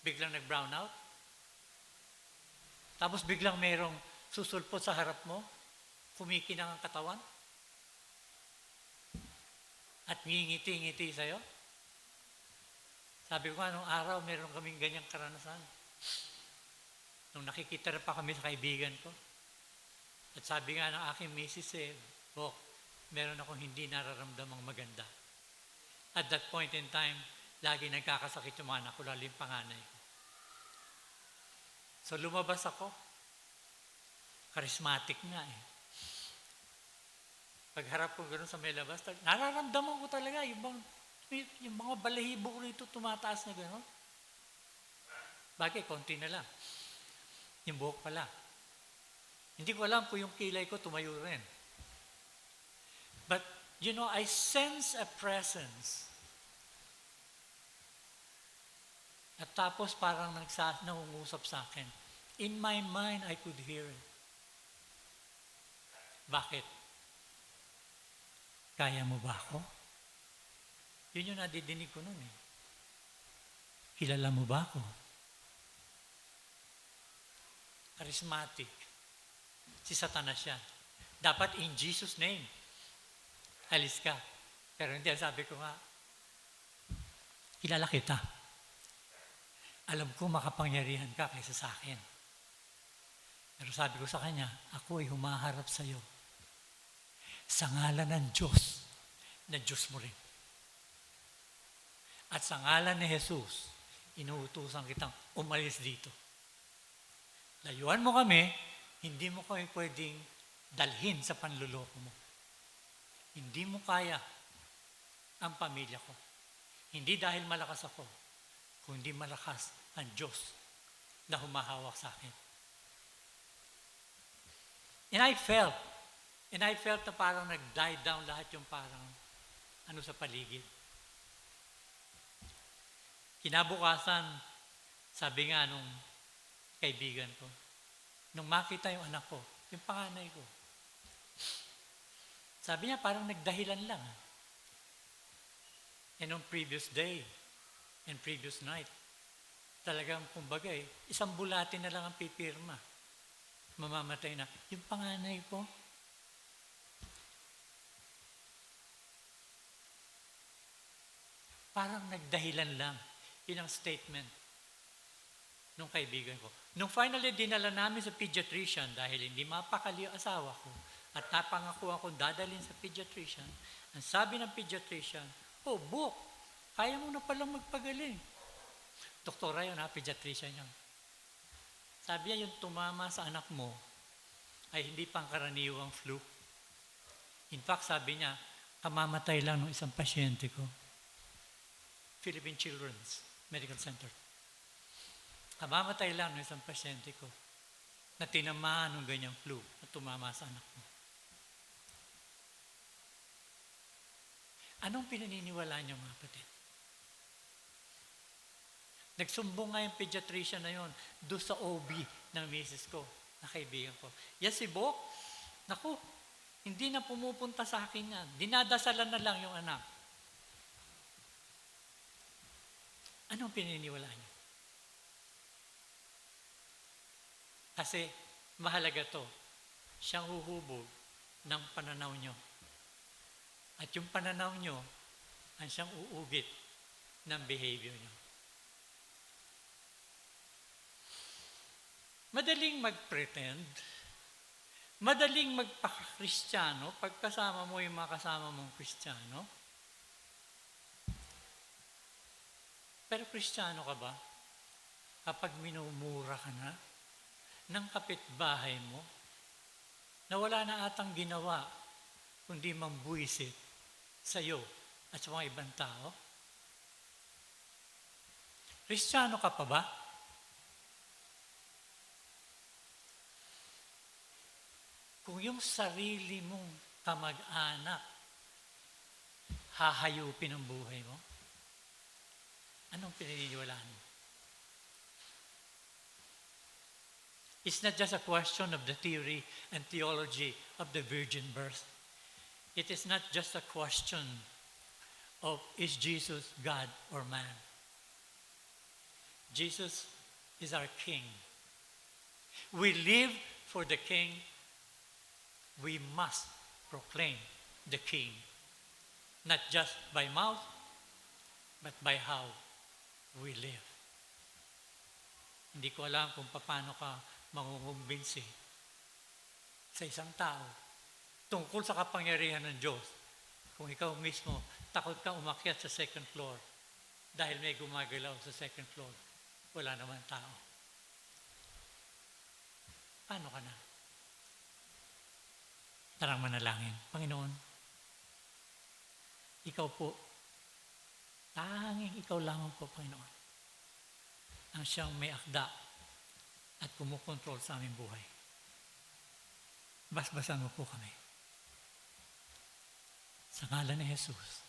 Biglang nag-brown out? Tapos biglang mayroong susulpot sa harap mo? Kumikinang ang katawan? At ngingiti-ngiti sa'yo? Sabi ko nga, nung araw, meron kaming ganyang karanasan. Nung nakikita na pa kami sa kaibigan ko. At sabi nga ng aking misis, Bok, meron akong hindi nararamdamang maganda. At that point in time, lagi nagkakasakit yung mga anak ko, lalo yung panganay ko. So lumabas ako. Charismatic nga Pagharap ko gano'n sa may labas, nararamdaman ko talaga yung mga balahibo ko rito tumataas na gano'n. Bagay, konti na lang. Yung buhok pala. Hindi ko alam kung yung kilay ko tumayo rin. But, I sense a presence. At tapos parang nangungusap sa akin. In my mind, I could hear it. Bakit? Kaya mo ba ako? Yun yung nadidinig ko nun Kilala mo ba ako? Charismatic. Si Satanas yan. Dapat in Jesus' name. Alis ka. Pero hindi, sabi ko nga, kilala kita. Alam ko makapangyarihan ka kaysa sa akin. Pero sabi ko sa kanya, ako ay humaharap sa iyo sa ngalan ng Diyos, na Diyos mo rin. At sa ngalan ni Jesus, inuutusan kitang umalis dito. Layuan mo kami, hindi mo kami pwedeng dalhin sa panluloko mo. Hindi mo kaya ang pamilya ko. Hindi dahil malakas ako, kundi malakas ang Diyos na humahawak sa akin. And I felt na parang nag-die down lahat yung parang sa paligid. Kinabukasan, sabi nga nung kaibigan ko, nung makita yung anak ko, yung panganay ko, sabi niya parang nagdahilan lang. And on previous day and previous night, talagang kumbaga isang bulati na lang ang pipirma. Mamamatay na. Yung panganay ko, parang nagdahilan lang. Yun ang statement nung kaibigan ko. Nung finally dinala namin sa pediatrician dahil hindi mapakali ang asawa ko at napangako akong dadalhin sa pediatrician, ang sabi ng pediatrician, Bok, kaya mo na palang magpagaling. Doktora yun pediatrician yun. Sabi niya, yung tumama sa anak mo ay hindi pangkaraniwang flu. In fact, sabi niya, kamamatay lang ng isang pasyente ko. Philippine Children's Medical Center. Kamamatay lang ng isang pasyente ko na tinamaan ng ganyang flu at tumama sa anak mo. Anong pinaniniwala niyo, mga kapatid? Nagsumbong nga yung pediatrician na yon doon sa OB ng misis ko, na kaibigan ko. Yan si Bok, naku, hindi na pumupunta sa akin yan. Dinadasalan na lang yung anak. Anong pininiwalaan niyo? Kasi mahalaga to. Siyang huhubog ng pananaw nyo. At yung pananaw nyo, ang siyang uugit ng behavior nyo. Madaling mag-pretend, madaling magpaka-Kristiyano pag kasama mo yung mga kasama mong Kristiyano. Pero Kristiyano ka ba? Kapag minumura ka na ng kapitbahay mo, na wala na atang ginawa, kundi mambuisit sa iyo at sa mga ibang tao? Kristiyano ka pa ba? Kung yung sarili mong kamag-anak hahayupin ang buhay mo, anong pinaniniwalaan mo? It's not just a question of the theory and theology of the virgin birth. It is not just a question of is Jesus God or man. Jesus is our King. We live for the King. We must proclaim the King. Not just by mouth, but by how we live. Hindi ko alam kung paano ka mangungumbinsi sa isang tao tungkol sa kapangyarihan ng Diyos kung ikaw mismo takot ka umakyat sa second floor dahil may gumagalaw sa second floor. Wala naman tao. Paano ka na? Tarang manalangin. Panginoon, ikaw po, tanging ikaw lamang po, Panginoon, ang siyang may akda at kumukontrol sa aming buhay. Basbasan mo po kami. Sa ngalan ni Jesus.